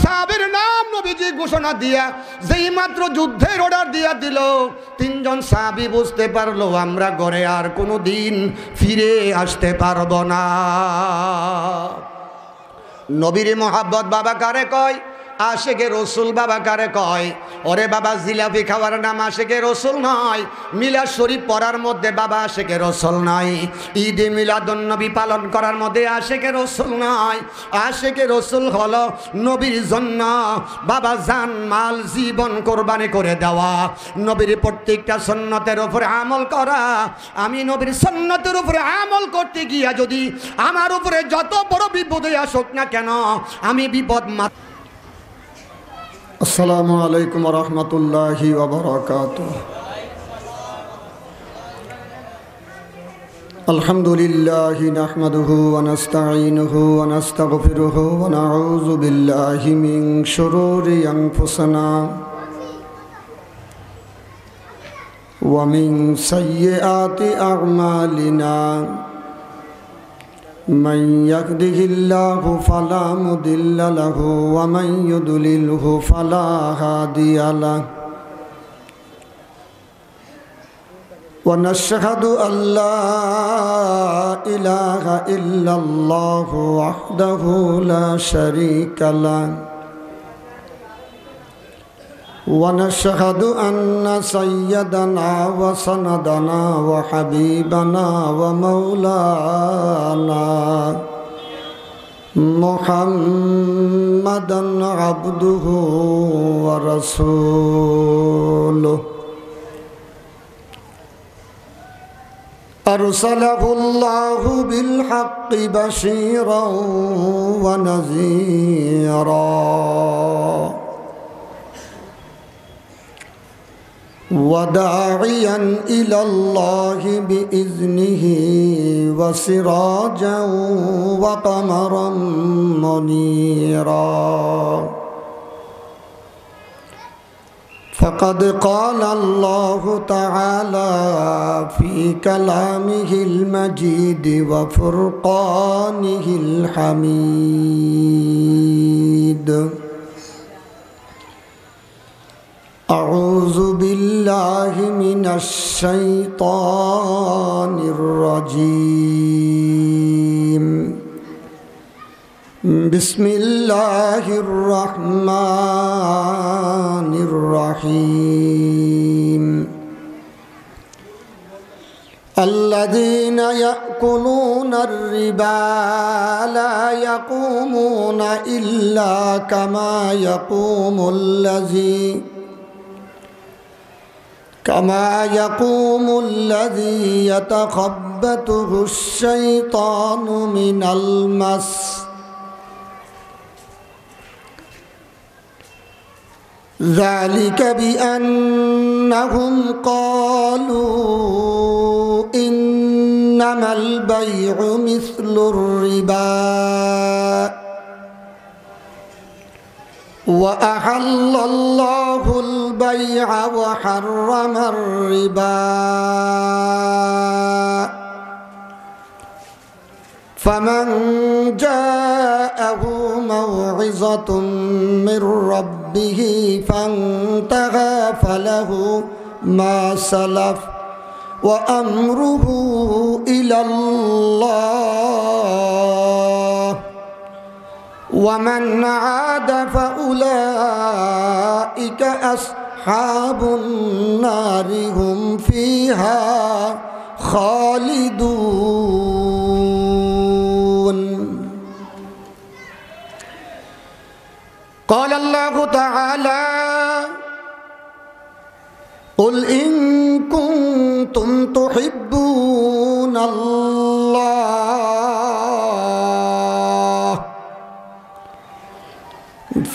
সাহাবীর নাম নবীজি ঘোষণা দিয়া যেই মাত্র যুদ্ধের অর্ডার দিয়া দিল, তিনজন সাহাবী বুঝতে পারলো আমরা ঘরে আর কোনো দিন ফিরে আসতে পারবো না। নবীর মোহাব্বত বাবা কারে কয়? আশেকে রসুল বাবা কারে কয়? ওরে বাবা, জিলাপি খাওয়ার নাম আশেকে রসুল নয়, মিলাদ শরীফ পড়ার মধ্যে বাবা আশেকে রসুল নয়, ঈদে মিলাদুন্নবী পালন করার মধ্যে আশেকে রসুল নয়। আশেকে রসুল হলো নবীর জন্য বাবা জান মাল জীবন কোরবানি করে দেওয়া, নবীর প্রত্যেকটা সুন্নতের উপরে আমল করা। আমি নবীর সুন্নতের উপরে আমল করতে গিয়া যদি আমার উপরে যত বড় বিপদে আসুক না কেন, আমি বিপদ আসসালামু আলাইকুম ওয়া রাহমাতুল্লাহি ওয়া বারাকাতুহু। আলহামদুলিল্লাহি নাহমাদুহু ওয়া নাস্তাঈনুহু ওয়া নাস্তাগফিরুহু ওয়া নাউযু বিল্লাহি মিন শুরুরি আনফুসিনা ওয়া মিন সাইয়্যাতি আ'মালিনা। من يهده الله فلا مضل له ومن يضلله فلا هادي له ونشهد أن لا إله إلا الله وحده لا شريك له ونشهد أن سيدنا وسندنا وحبيبنا ومولانا محمدا عبده ورسوله أرسله الله بالحق بشيرا ونذيرا وداعيا إلى الله بإذنه وسراجا وقمرا منيرا فقد قال الله تعالى في كلامه المجيد وفرقانه الحميد: أعوذ بالله من الشيطان الرجيم. بسم الله الرحمن الرحيم. الذين يأكلون الربا لا يقومون إلا كما يقوم الذي يتخبطه الشيطان من المس. ذلك بأنهم قالوا إنما البيع مثل الربا وأحل الله البيع وحرم الربا فمن جاءه موعظة من ربه فانتهى فله ما سلف وأمره إلى الله ومن عاد فأولئك أصحاب النار هم فيها خالدون. قال الله تعالى: قل إن كنتم تحبون الله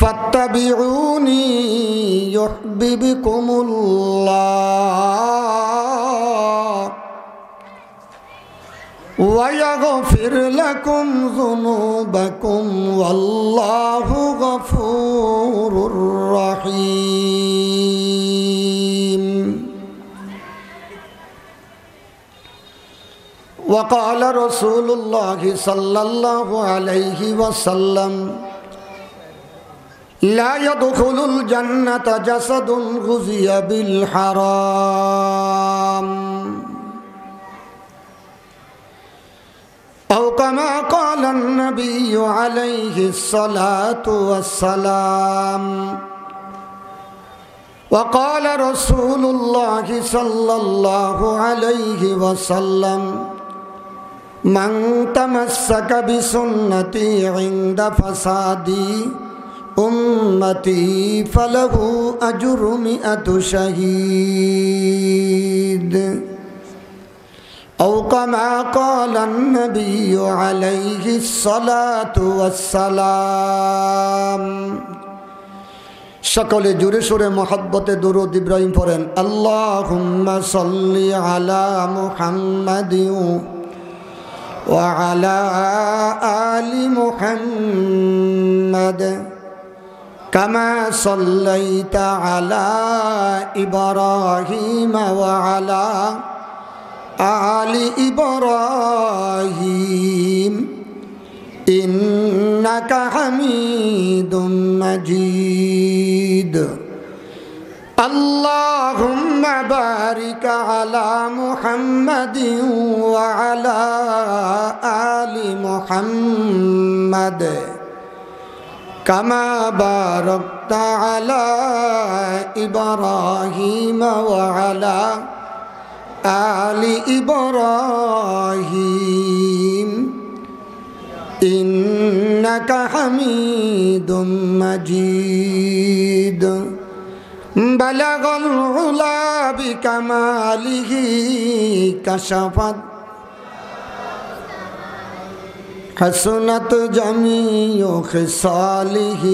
فاتبعوني يحببكم الله ويغفر لكم ذنوبكم والله غفور رحيم. وقال رسول الله صلى الله عليه وسلم: لا يدخل الجنة جسد غزي بالحرام أو كما قال النبي عليه الصلاة والسلام وقال رسول الله صلى الله عليه وسلم من تمسك بسنتي عند فساد أمتي فله أجر 100 شهيد أو كما قال النبي عليه الصلاة والسلام সকলে জোরে সোরে মহব্বতে দরুদ ইব্রাহিম পড়েন আল্লাহুম্মা সাল্লি আলা মুহাম্মাদিন ওয়া আলা আলি মুহাম্মাদ কামা সাল্লাইতা আলা ইব্রাহিম ওয়া আলা আলি ইব্রাহিম إنك حميد مجيد اللهم بارك على محمد وعلى آل محمد كما باركت على إبراهيم وعلى آل إبراهيم إنك حميد مجيد بلغ العلا بكماله كشفت حسنت جميع خصاله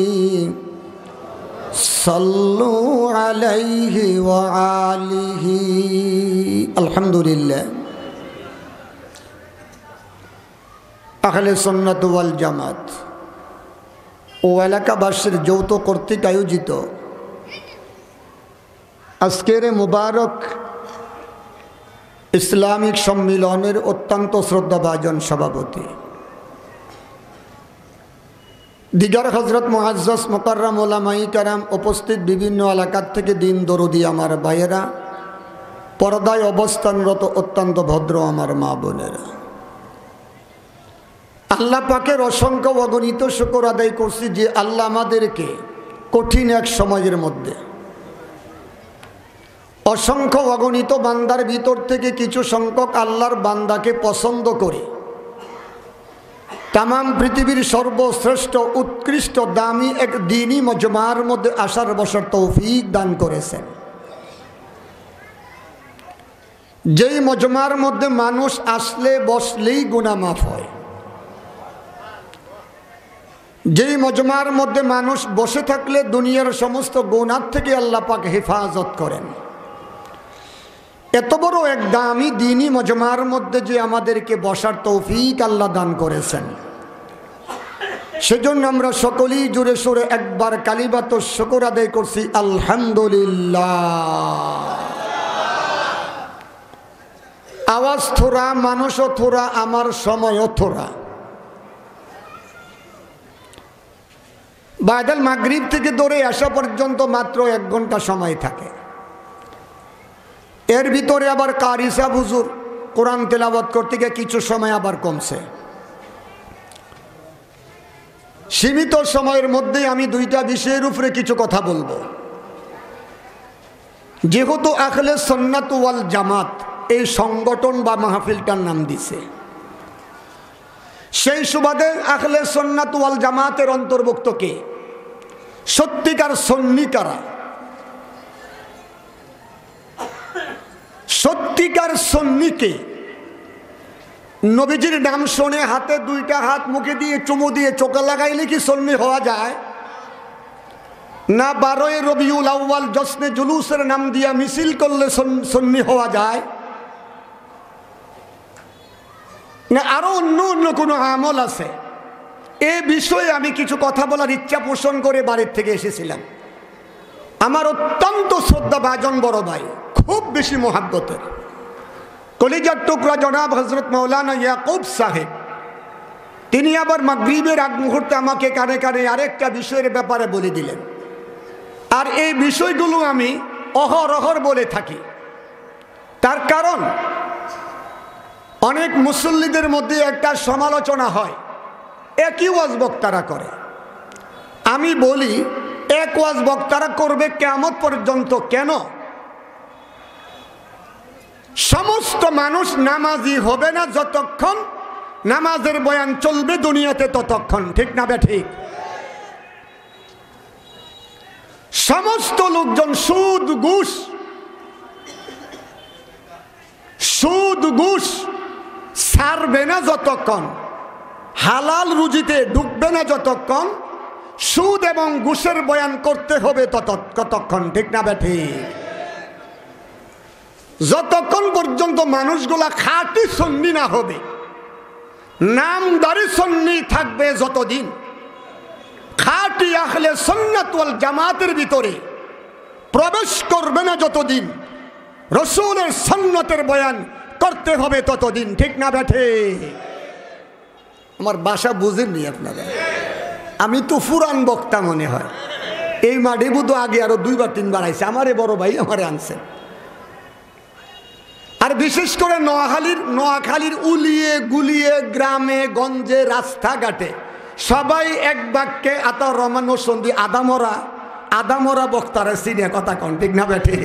صلوا عليه وآله الحمد لله আহলে সুন্নাত ওয়াল জামাত ও এলাকাবাসীর যৌথ কর্তৃক আয়োজিত আজকের মুবারক ইসলামিক সম্মিলনের অত্যন্ত শ্রদ্ধাভাজন সভাপতি দিগার হযরত মুআজ্জাজ মুকাররম উলামায়ে কেরাম, উপস্থিত বিভিন্ন এলাকার থেকে দিন দরদি আমার ভাইয়েরা, পর্দায় অবস্থানরত অত্যন্ত ভদ্র আমার মা বোনেরা, আল্লাহ পাকের অসংখ্য অগণিত শুকর আদায় করছি যে আল্লাহ আমাদেরকে কঠিন এক সময়ের মধ্যে অসংখ্য অগণিত বান্দার ভিতর থেকে কিছু সংখ্যক আল্লাহর বান্দাকে পছন্দ করে তামাম পৃথিবীর সর্বশ্রেষ্ঠ উৎকৃষ্ট দামি এক দ্বীনি মজমার মধ্যে আসার বসার তৌফিক দান করেছেন। যেই মজমার মধ্যে মানুষ আসলে বসলেই গুনাহ মাফ হয়, যেই মজমার মধ্যে মানুষ বসে থাকলে দুনিয়ার সমস্ত গুনাহ থেকে আল্লাহ পাক হেফাজত করেন, এত বড় এক দামি দ্বীনি মজমার মধ্যে যে আমাদেরকে বসার তৌফিক আল্লাহ দান করেছেন, সেজন্য আমরা সকলেই জোরে সোরে একবার কালিমাত শুকর আদায় করছি আলহামদুলিল্লাহ। আওয়াজ থোড়া, মানুষও থোড়া, আমার সময়ও থোড়া। বাদাল মাগরিব থেকে দৌড়ে আসা পর্যন্ত মাত্র 1 ঘন্টা সময় থাকে। এর ভিতরে আবার কারি সাহেব হুজুর কোরআন তেলাওয়াত করতে গিয়ে কিছু সময় আবার কমছে। সীমিত সময়ের মধ্যে আমি 2টা বিষয়ের উপরে কিছু কথা বলবো। যেহেতু আহলে সুন্নাত ওয়াল জামাত এই সংগঠন বা মাহফিলটার নাম দিছে, সেই সুবাদে আহলে সুন্নাত ওয়াল জামাতের অন্তর্ভুক্ত কে? সত্যিকার সুন্নি কারা? সত্যিকার সুন্নিকে নবীজির নাম শুনে হাতে 2টা হাত মুখে দিয়ে চুমু দিয়ে চোখে লাগাইলে কি সুন্নি হওয়া যায়? না 12ই রবিউল আউয়াল জশ্নে জুলুসের নাম দিয়া মিছিল করলে সুন্নি হওয়া যায়? না আরো অন্য অন্য কোনো আমল আছে? এ বিষয়ে আমি কিছু কথা বলার ইচ্ছা পোষণ করে বাড়ির থেকে এসেছিলাম। আমার অত্যন্ত শ্রদ্ধাভাজন বড় ভাই, খুব বেশি মোহাব্বতের, কলিজার টুকরা জনাব হযরত মাওলানা ইয়াকুব সাহেব তিনি আবার মাগরিবের আগ মুহূর্তে আমাকে কানে কানে আরেকটা বিষয়ের ব্যাপারে বলে দিলেন। আর এই বিষয়গুলো আমি অহরহর বলে থাকি। তার কারণ অনেক মুসল্লিদের মধ্যে একটা সমালোচনা হয়, একই ওয়াজ বক্তারা করে। আমি বলি, এক ওয়াজ বক্তারা করবে কিয়ামত পর্যন্ত। কেন? সমস্ত মানুষ নামাজি হবে না যতক্ষণ নামাজের বয়ান চলবে দুনিয়াতে ততক্ষণ, ঠিক না ঠিক? সমস্ত লোকজন সুদ ঘুষ ছাড়বে না যতক্ষণ, হালাল রুজিতে ঢুকবে না যতক্ষণ, সুদ এবং ঘুষের বয়ান করতে হবে ততক্ষণ, ঠিক না ঠিক? যতক্ষণ পর্যন্ত মানুষগুলা খাঁটি সুন্নি না হবে, নামদারি সুন্নি থাকবে যতদিন, খাঁটি আহলে সুন্নাত ওয়াল জামাতের ভিতরে প্রবেশ করবে না যতদিন, রাসূলের সুন্নতের বয়ান করতে হবে ততদিন, ঠিক না বেঠে? আমার ভাষা বুঝেননি আপনারা? আমি তো পুরান বক্তা মনে হয়। এই মাঠে বুধ আগে আরো 2বার 3বার আইছে, আমারে বড় ভাই আমারে আনছেন। আর বিশেষ করে নোয়াখালীর উলিয়ে গুলিয়ে গ্রামে গঞ্জে রাস্তাঘাটে সবাই এক বাক্যে আতাউর রহমান নরসিংদী আদামরা বক্তারা চিনে, কথা কন, ঠিক না বেঠে?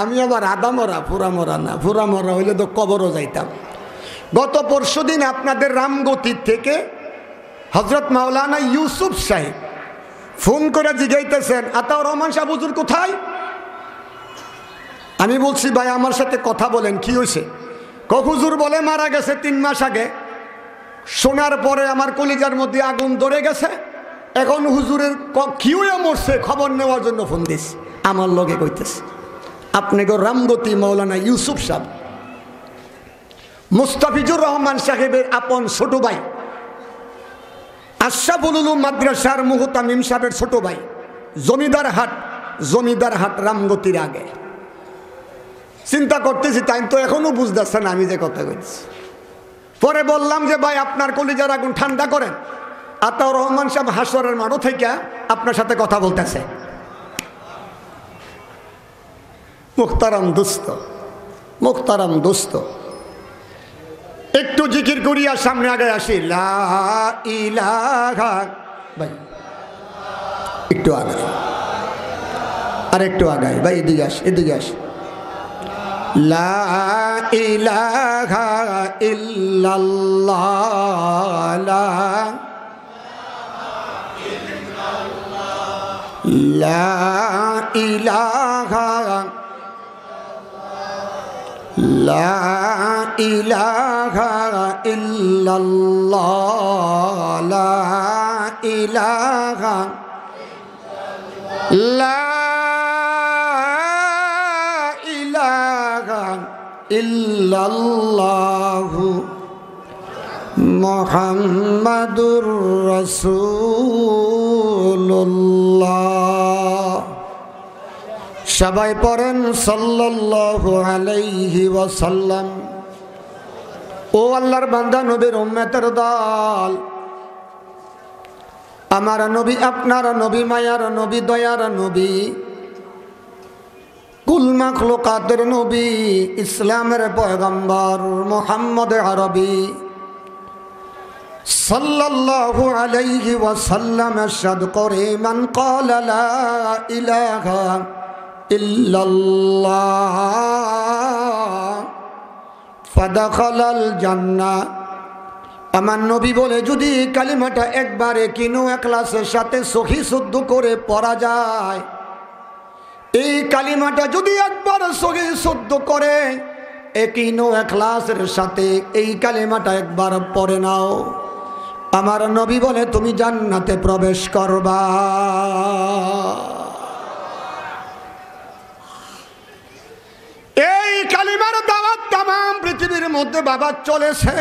আমি আবার আদামরা, ফুরামরা না। ফুরামরা হইলে তো কবরও যাইতাম। গত পরশুদিন আপনাদের রামগতির থেকে হযরত মাওলানা ইউসুফ সাহেব ফোন করে জিজ্ঞাইতেছেন, আতাউর রহমান সাহেব হুজুর কোথায়? আমি বলছি, ভাই আমার সাথে কথা বলেন, কি হয়েছে? হুজুর বলে মারা গেছে 3 মাস আগে। শোনার পরে আমার কলিজার মধ্যে আগুন ধরে গেছে। এখন হুজুরের কি হয়ে মরছে খবর নেওয়ার জন্য ফোন দিস। আমার লগে কইতেছে আপনি গো রামগতি মাওলানা ইউসুফ সাহেব, মুস্তাফিজুর রহমান সাহেবের আপন ছোট ভাই, আশরাফুল উলুম মাদ্রাসার মুহতামিম সাহেবের ছোট ভাই, জমিদার হাট রামগতির আগে। চিন্তা করতেছি, তাই তো এখনো বুঝতেছে না আমি যে কথা কইছি। পরে বললাম যে ভাই আপনার কলিজার আগুন ঠান্ডা করেন, আতাউর রহমান সাহেব হাসরের মাঠে থেকে আপনার সাথে কথা বলতেছে। মুখতারাম দোস্ত, একটু জিকির করিয়া সামনে আগে আসি। লা ইলাহা, ভাই একটু আগাই, আর একটু আগাই ভাই, এদিকে আস। লা ইলাহা ইল্লাল্লাহ, লা ইলাহা, লা ইলাহা ইল্লাল্লাহ, লা ইলাহা, লা ইলাহা ইল্লাল্লাহু মুহাম্মাদুর রাসূলুল্লাহ। সবাই পড়েন সাল্লাল্লাহু আলাইহি ওয়াসাল্লাম। ও আল্লাহর বান্দা, নবীর উম্মতের দল, আমার নবী, আপনার নবী, মায়ার নবী, দয়ার নবী, কুল মাখলুকাতের নবী, ইসলামের পয়গম্বর মুহাম্মদ আরবি সাল্লাল্লাহু আলাইহি ওয়াসাল্লাম ইরশাদ করে, মান ক্বালা লা ইলাহা ইল্লাল্লাহ ফাদাখালাল জান্নাহ। আমার নবী বলে, যদি কালিমাটা একবারে কিনো ইখলাসের সাথে সহি শুদ্ধ করে পড়া যায়, এই কালিমাটা যদি একবার সহি শুদ্ধ করে একিনো ইখলাসের সাথে এই কালিমাটা একবার পড়ে নাও, আমার নবী বলে তুমি জান্নাতে প্রবেশ করবা। এই কালিমার দাওয়াত তামাম পৃথিবীর মধ্যে বাবা চলেছে,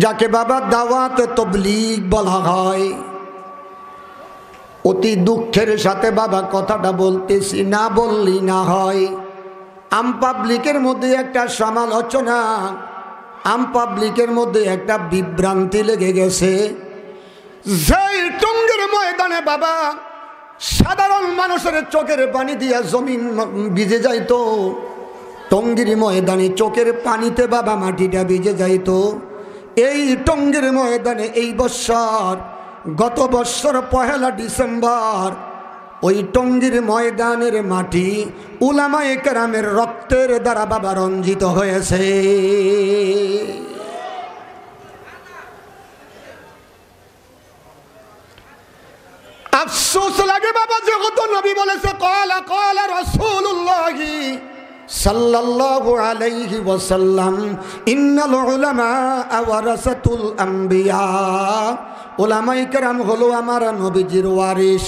যাকে বাবা দাওয়াত তাবলীগ বলা হয়। অতি দুঃখের সাথে বাবা কথাটা বলতেছি, না বললি না হয়। আম পাবলিকের মধ্যে একটা সমালোচনা, আম পাবলিকের মধ্যে একটা বিভ্রান্তি লেগে গেছে। যেই টঙ্গীর ময়দানে বাবা সাধারণ মানুষের চোখের পানি দিয়া জমিন ভিজে যাইতো, টঙ্গীর ময়দানে চোখের পানিতে বাবা মাটিটা ভিজে যাইতো। এই টঙ্গীর ময়দানে এই বৎসর, গত বৎসর 1 ডিসেম্বর ওই টঙ্গীর ময়দানের মাটি উলামায়ে কেরামের রক্তের দ্বারা বাবা রঞ্জিত হয়েছে। আফসোস লাগে বাবা, জগত নবী বলেছে ক্বালা ক্বালা রাসূলুল্লাহি সাল্লাল্লাহু আলাইহি ওয়াসাল্লাম ইন্নাল উলামা ওয়ারাসাতুল আম্বিয়া। উলামায়ে কেরাম হলো আমার নবীজির ওয়ারিস।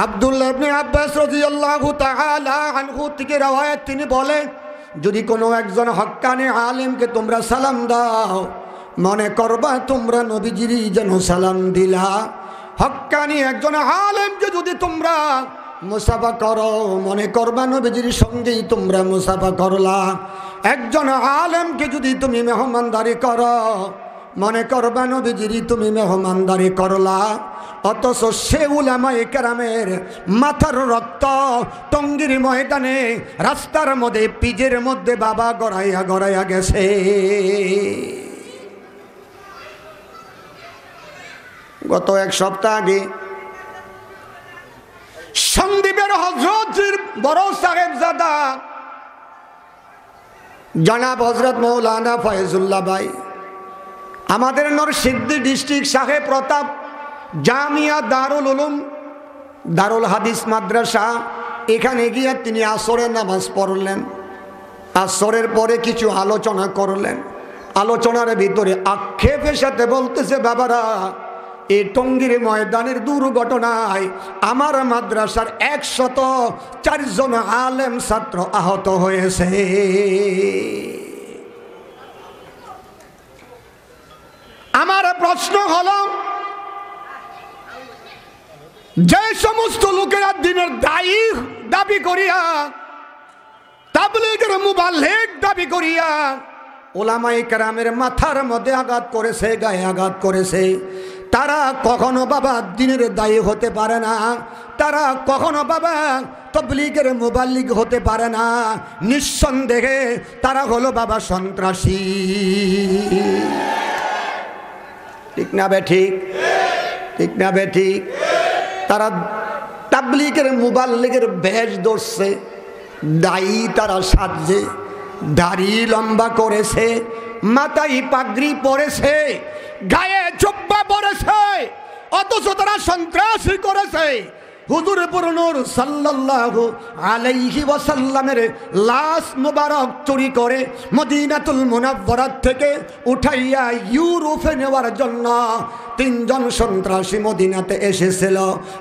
আব্দুল্লাহ ইবনে আব্বাস রাদিয়াল্লাহু তাআলা আনহু থেকে রওয়ায়াত, তিনি বলেন যদি কোনো একজন হক্কানি আলেমকে তোমরা সালাম দাও, মনে করবা তোমরা নবীজিরই যেন সালাম দিলা। হক্কানি একজন আলেমকে যদি তোমরা মুসাফা করো, মনে করবা নবীজির সঙ্গেই তোমরা মুসাফা করলা। একজন আলেমকে যদি তুমি মেহমানদারি করো, মনে করবা নবীজিরই তুমি মেহমানদারি করলা। অথচ সে উলামায়ে কেরামের মাথার রক্ত টঙ্গীর ময়দানে রাস্তার মধ্যে পিজের মধ্যে বাবা গড়াইয়া গড়াইয়া গেছে। গত 1 সপ্তাহ আগে সন্দ্বীপের হযরতের বড় সাহেবজাদা জনাব হযরত মৌলানা ফয়জুল্লাহ ভাই আমাদের নরসিংদী ডিস্ট্রিক্ট শাহে প্রতাপ জামিয়া দারুল উলুম দারুল হাদিস মাদ্রাসা, এখানে গিয়ে তিনি আসরের নামাজ পড়লেন। আসরের পরে কিছু আলোচনা করলেন। আলোচনার ভিতরে আক্ষেপের সাথে বলতেছে, বাবারা এই টঙ্গীর ময়দানের দুর্ঘটনায় আমার মাদ্রাসার 104 জন আলেম ছাত্র আহত হয়েছে। আমার প্রশ্ন হলো, যে সমস্ত লোকেরা দিনের দায়ী দাবি করিয়া, তাবলীগের মুবাল্লিগ দাবি করিয়া উলামায়ে কেরামের মাথার মধ্যে আঘাত করেছে, গায়ে আঘাত করেছে, তারা কখনো বাবা দিনের দায়ী হতে পারে না। তারা কখনো বাবা তাবলীগের মুবাল্লিগ হতে পারে না। নিঃসন্দেহে তারা হলো বাবা সন্ত্রাসী। ঠিক না বে ঠিক? ঠিক না বে ঠিক? তারা তাবলীগের মুবাল্লিগের বেশ ধরছে, দায়ী তারা সাজছে, দাড়ি লম্বা করেছে, মাথায় পাগড়ি পরেছে, গায়ে জুব্বা পরেছে, অথচ তারা সন্ত্রাসী করেছে। হুজুর নূর সাল্লাল্লাহু আলাইহি ওয়াসাল্লামের লাশ মুবারক চুরি করে মদিনাতুল মুনাওয়ারা থেকে উঠাইয়া ইউরোপে নেওয়ার জন্য 3 জন সন্ত্রাসী মদিনাতে এসেছিল।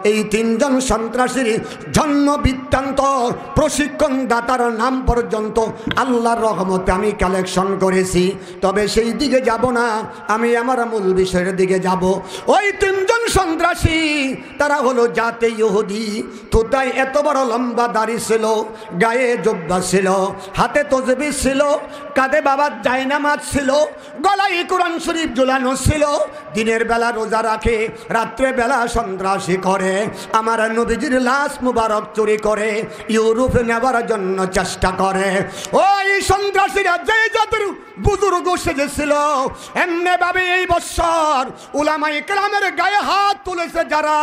এই 3 জন সন্ত্রাসীর জন্ম বৃত্তান্ত, প্রশিক্ষণ দাতার নাম পর্যন্ত আল্লাহর রহমতে আমি কালেকশন করেছি। তবে সেই দিকে যাব না, আমি আমার মূল বিষয়ের দিকে যাব। ওই 3 জন সন্ত্রাসী তারা হলো জাতে ইহুদি। তোতাই এত বড় লম্বা দাড়ি ছিল, গায়ে জুব্বা ছিল, হাতে তসবিহ ছিল, কাঁধে বাবার জায়নামাজ ছিল, গলায় কোরআন শরীফ ঝুলানো ছিল। দিনের বেলা রোজা রাখে, রাত্রে বেলা সন্ত্রাসী করে, আমার নবীজির লাশ মুবারক চুরি করে ইউরোপে নেবার জন্য চেষ্টা করে। ওই সন্ত্রাসীরা যে জাতির বুজুর্গ সেজেছিল, এমনি ভাবে এই বৎসর উলামায়ে কেরামের গায়ে হাত তুলেছে যারা,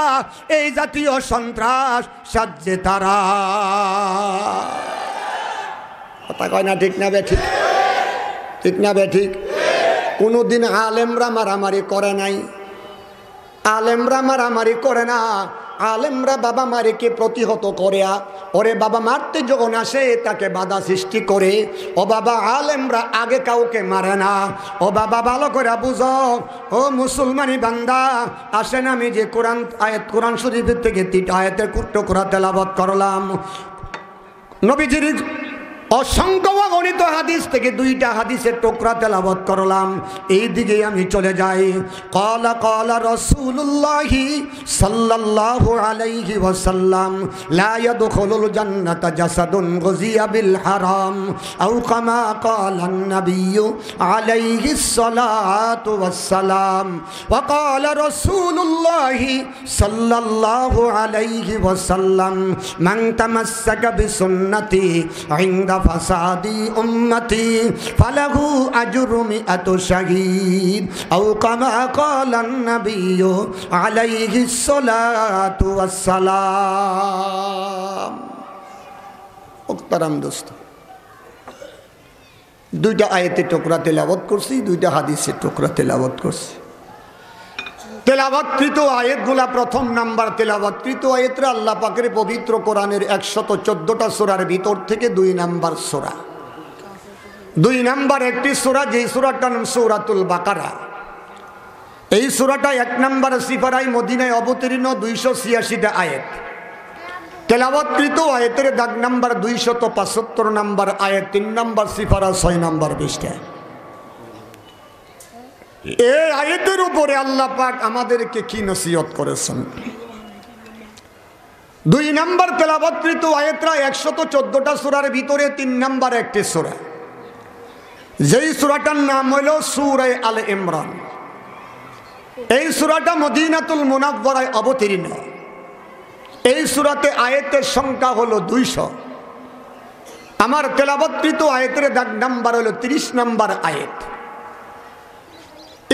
এই জাতীয় সন্ত্রাস সাজছে তারা। কথা কয় না? ঠিক না বে ঠিক? ঠিক না বে ঠিক? কোনোদিন আলেমরা মারামারি করে নাই, আলেমরা মারামারি করে না। আলেমরা বাবা মারিকে প্রতিহত করে, ওরে বাবা মারতে যখন আসে তাকে বাধা সৃষ্টি করে। ও বাবা আলেমরা আগে কাউকে মারে না। ও বাবা ভালো করে বুঝো, ও মুসলমানি বান্দা, আসেন আমি যে কোরআন শরীফের থেকে 3টা আয়াতের টুকরা তেলাওয়াত করলাম। নবীজির অসংখ্য গণিত হাদিস থেকে দুইটা হাদিসের টুকরা তেলাওয়াত করলাম। এই দিকে আমি চলে যাই। ক্বালা ক্বালা রাসূলুল্লাহি সাল্লাল্লাহু আলাইহি ওয়াসাল্লাম লা ইয়াদখুলুল জান্নাতা জাসাদুন গুযিয়া বিল হারাম আও কামা ক্বালান নাবিয়্যু আলাইহিস সালাতু ওয়াসসালাম। ওয়া ক্বালা রাসূলুল্লাহি সাল্লাল্লাহু আলাইহি ওয়াসাল্লাম মান তামাসসাকা বিসুন্নতি ইনদা ফাসাদি উম্মতি ফালাহু আজরু মিআতু শাহীদ আও কামা ক্বালান নাবিয়্যু আলাইহিস সালাতু ওয়াসসালাম। মুহতারাম দোস্ত, দুইটা আয়াতের টুকরা তেলাওয়াত করছি, দুইটা হাদিসের টুকরা তেলাওয়াত করছি। তেলাওয়াতকৃত আয়াতগুলা প্রথম নাম্বার তেলাওয়াতকৃত আয়াতরা আল্লাহ পাকের পবিত্র কোরআনের 114টা সূরার ভিতর থেকে 2 নাম্বার সূরা। 2 নাম্বার একটি সূরা, যেই সূরাটার নাম সূরাতুল বাকারা। এই সূরাটা 1 নাম্বার সিফারায় মদিনায় অবতীর্ণ, 286টা আয়াত। তেলাওয়াতকৃত আয়াতের দাগ নাম্বার 275 নাম্বার আয়াত, 3 নাম্বার সিফারা, 6 নাম্বার পৃষ্ঠা। এই আয়াতের উপরে আল্লাহ পাক আমাদেরকে কি নসিহত করেছেন? 2 নাম্বার তেলাওয়াতকৃত আয়াতরা 114টা সূরার ভিতরে 3 নাম্বার একটি সূরা, যেই সূরাটার নাম হলো সূরা আলে ইমরান। এই সূরাটা মদিনাতুল মুনাওয়ারায় অবতীর্ণ। এই সূরাতে আয়াতের সংখ্যা হলো 200। আমার তেলাওয়াতকৃত আয়াতের দাগ নাম্বার হলো 30 নাম্বার আয়াত।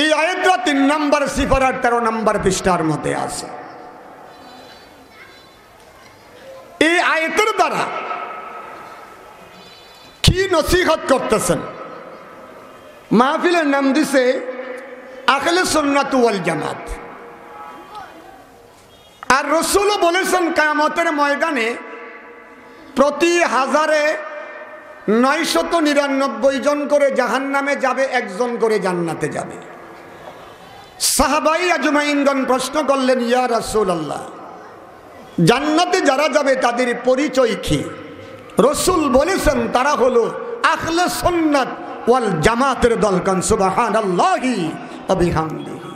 এই আয়াতটা 3 নাম্বার সিফারার 13 নাম্বার পৃষ্ঠার মধ্যে আছে। এই আয়াতের দ্বারা কি নসিহত করতেছেন? মাহফিলের নাম দিছে আহলে সুন্নাত ওয়াল জামাত। আর রাসূলও বলেছেন কিয়ামতের ময়দানে প্রতি 1000-এ 999 জন করে জাহান্নামে যাবে, 1 জন করে জান্নাতে যাবে। সাহাবাই আজমাইনগণ প্রশ্ন করলেন, ইয়া রাসূলুল্লাহ, জান্নাতে যারা যাবে তাদের পরিচয় কি? রাসূল বলেছেন তারা হলো আহলে সুন্নাত ওয়াল জামাতের দল। কান সুবহানাল্লাহি ওয়া বিহামদিহি।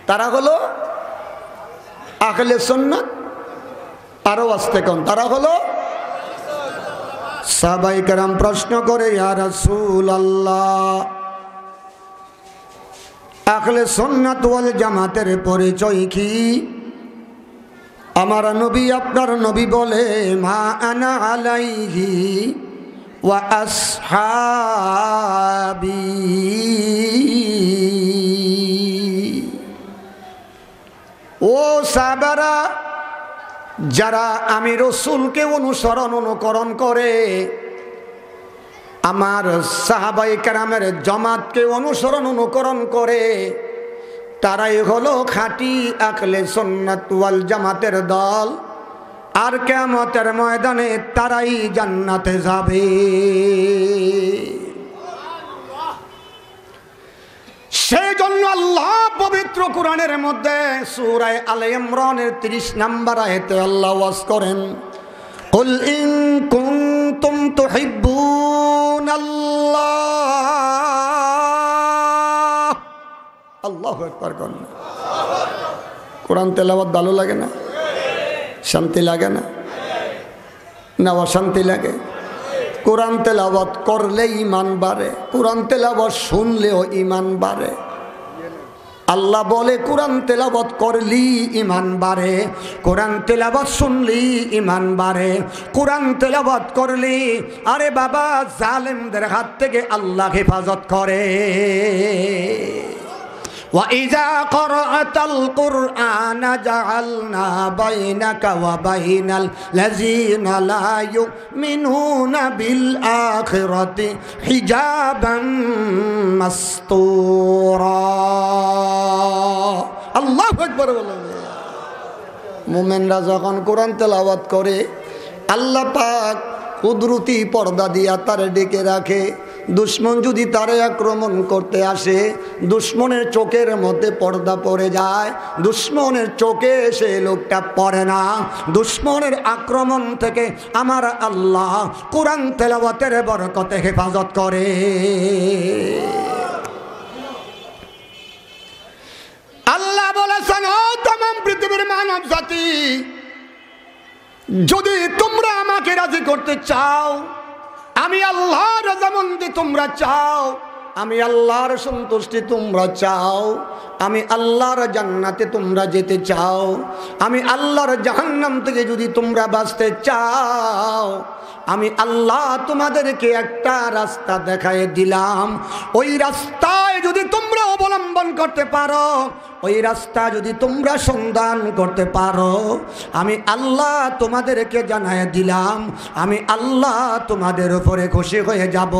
তারা হলো আহলে সুন্নাত, আরো আস্তে কোন, তারা হলো। সাহাবায়ে কেরাম প্রশ্ন করে, ইয়া রাসূলুল্লাহ, আহলে সুন্নাত ওয়াল জামাতের পরিচয় কি? আমার নবী, আপনার নবী বলে, মা আনা আলাইহি ওয়া আসহাবি। ও সাহাবারা, যারা আমি রাসূলকে অনুকরণ করে, আমার সাহাবায়ে কেরামের জামাতকে অনুকরণ করে, তারাই হলো খাঁটি আহলে সুন্নাত ওয়াল জামাতের দল। আর কিয়ামতের ময়দানে তারাই জান্নাতে যাবে। সেই জন্য আল্লাহ পবিত্র কোরআনের মধ্যে সূরা আলে ইমরানের 30 নাম্বার আয়াতে আল্লাহ ওয়াজ করেন, কুল ইন কুনতুম তুহিব্বুনাল্লাহ। আল্লাহু আকবার। কোরআন তেলাওয়াত ভালো লাগে না? শান্তি লাগে না? না অশান্তি লাগে? কোরআন তেলাওয়াত করলে ঈমান বাড়ে, কোরআন তেলাওয়াত শুনলেও ঈমান বাড়ে। আল্লাহ বলে কোরআন তেলাওয়াত করলি ঈমান বাড়ে, কোরআন তেলাওয়াত শুনলি ঈমান বাড়ে, কোরআন তেলাওয়াত করলি আরে বাবা জালেমদের হাত থেকে আল্লাহ হেফাজত করে। وَإِذَا قَرَأْتَ الْقُرْآنَ جَعَلْنَا بَيْنَكَ وَبَيْنَ الَّذِينَ لَا يُؤْمِنُونَ بِالْآخِرَةِ حِجَابًا مَسْتُورًا। আল্লাহু আকবার। মুমিনরা যখন কোরআন তেলাওয়াত করে, আল্লাহ পাক কুদরতি পর্দা দিয়া তার ডেকে রাখে। দুশ্মন যদি তারে আক্রমণ করতে আসে, দুশ্মনের চোখের মধ্যে পর্দা পড়ে যায়, দুশ্মনের চোখে সে লোকটা পড়ে না। দুশ্মনের আক্রমণ থেকে আমার আল্লাহ কোরআন তেলাওয়াতের বরকতে হেফাজত করে। আল্লাহ বলেছেন, ও तमाम পৃথিবীর মানব জাতি, যদি তোমরা আমাকে রাজি করতে চাও, আমি আল্লাহর রজামন্দি তোমরা চাও, আমি আল্লাহর সন্তুষ্টি তোমরা চাও, আমি আল্লাহর জান্নাতে তোমরা যেতে চাও, আমি আল্লাহর জাহান্নাম থেকে যদি তোমরা বাঁচতে চাও, আমি আল্লাহ তোমাদেরকে একটা রাস্তা দেখায় দিলাম। ওই রাস্তায় যদি তোমরা অবলম্বন করতে পারো, ওই রাস্তা যদি তোমরা সন্ধান করতে পারো, আমি আল্লাহ তোমাদেরকে জানায় দিলাম, আমি আল্লাহ তোমাদের উপরে খুশি হয়ে যাব।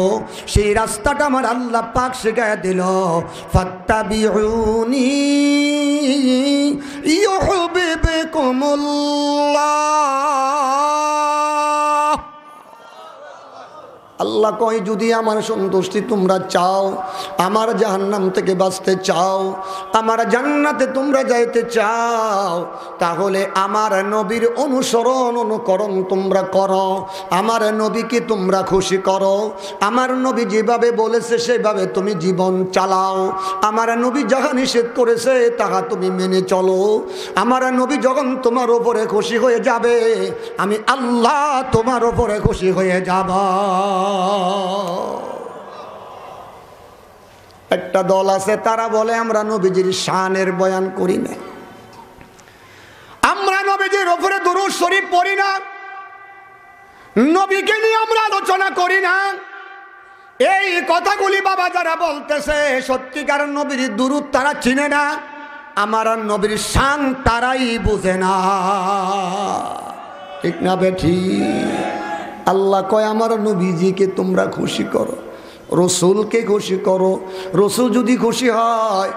সেই রাস্তাটা আমার আল্লাহ পাক শিখায় দিল, ফাত্তাবিউনি ইউহিব্বুকুমুল্লাহ। আল্লাহ কয়, যদি আমার সন্তুষ্টি তোমরা চাও, আমার জাহান্নাম থেকে বাঁচতে চাও, আমার জান্নাতে তোমরা যাইতে চাও, তাহলে আমার নবীর অনুসরণ অনুকরণ তোমরা করো, আমার নবীকে তোমরা খুশি করো, আমার নবী যেভাবে বলেছে সেভাবে তুমি জীবন চালাও, আমার নবী যাহা নিষেধ করেছে তাহা তুমি মেনে চলো। আমার নবী যখন তোমার ওপরে খুশি হয়ে যাবে, আমি আল্লাহ তোমার ওপরে খুশি হয়ে যাব। একটা দল আছে, তারা বলে আমরা নবীজির শানের বয়ান করি না, আমরা নবীজির উপরে দুরূদ শরীফ পড়ি না, নবীকে নিয়ে আমরা আলোচনা করি না। এই কথাগুলি বাবা যারা বলতেছে, সত্যিকার নবীর দুরূদ তারা চিনে না, আমার নবীর শান তারাই বুঝে না। ঠিক না বেঠি? আল্লাহ কয়, আমার নবীজিকে তোমরা খুশি করো, রসুলকে খুশি করো। রসুল যদি খুশি হয়,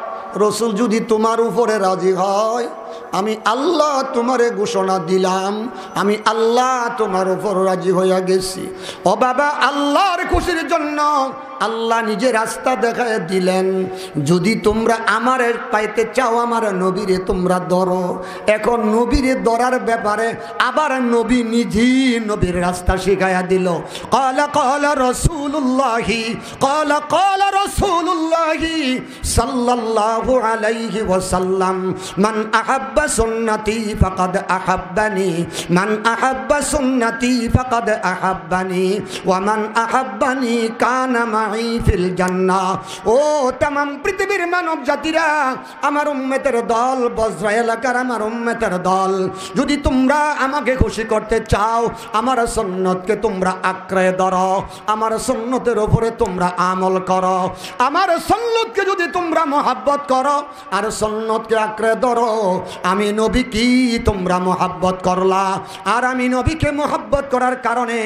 রসুল যদি তোমার উপরে রাজি হয়, আমি আল্লাহ তোমারে ঘোষণা দিলাম, আমি আল্লাহ তোমার উপর রাজি হইয়া গেছি। ও বাবা, আল্লাহর খুশির জন্য আল্লাহ নিজে রাস্তা দেখায় দিলেন। যদি তোমরা আমারে পাইতে চাও, আমার নবীরে তোমরা ধরো। এখন নবীরে ধরার ব্যাপারে আবার নবী নিজেই নবীর রাস্তা শিখাইয়া দিল। ক্বালা ক্বালা রাসূলুল্লাহি, ক্বালা ক্বালা রাসূলুল্লাহি সাল্লাল্লাহু আলাইহি ওয়াসাল্লাম, মান আহাব্বা সুন্নতি ফাকাদ আহাব্বানি, মান আহাব্বা সুন্নতি ফাকাদ আহাব্বানি, ওয়া মান আহাব্বানি কানা মাই ফিল জান্নাহ। ও तमाम পৃথিবীর মানব জাতিরা, আমার উম্মতের দল, বজরা এলাকার আমার উম্মতের দল, যদি তোমরা আমাকে খুশি করতে চাও, আমার সুন্নতকে তোমরা আঁকড়ে ধরো, আমার সুন্নতের উপরে তোমরা আমল করো, আমার সুন্নতকে যদি তোমরা মহব্বত করো আর সুন্নতকে আঁকড়ে ধরো, আমি নবী কি তোমরা মহব্বত করলা, আর আমি নবীকে মহব্বত করার কারণে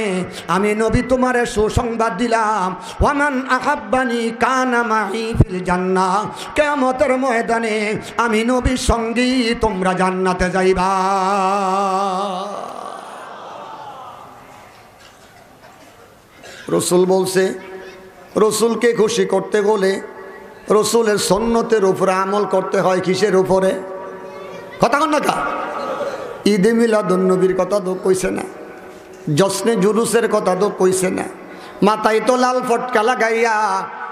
আমি নবী তোমারে সুসংবাদ দিলাম, ওয়ামান আহাব্বানি কানা মাই ফিল জান্নাহ। কিয়ামতের ময়দানে আমি নবীর সঙ্গী তোমরা জান্নাতে যাইবা। রসুল বলছে, রসুলকে খুশি করতে হলে রসুলের সুন্নতের উপরে আমল করতে হয়। কিসের উপরে? কথা কন না কা? ঈদে মিলাদুন নবীর কথা তো কইছে না, জশ্নে জুলুসের কথা তো কইছে না, মাথায় তো লাল ফটকা লাগাইয়া,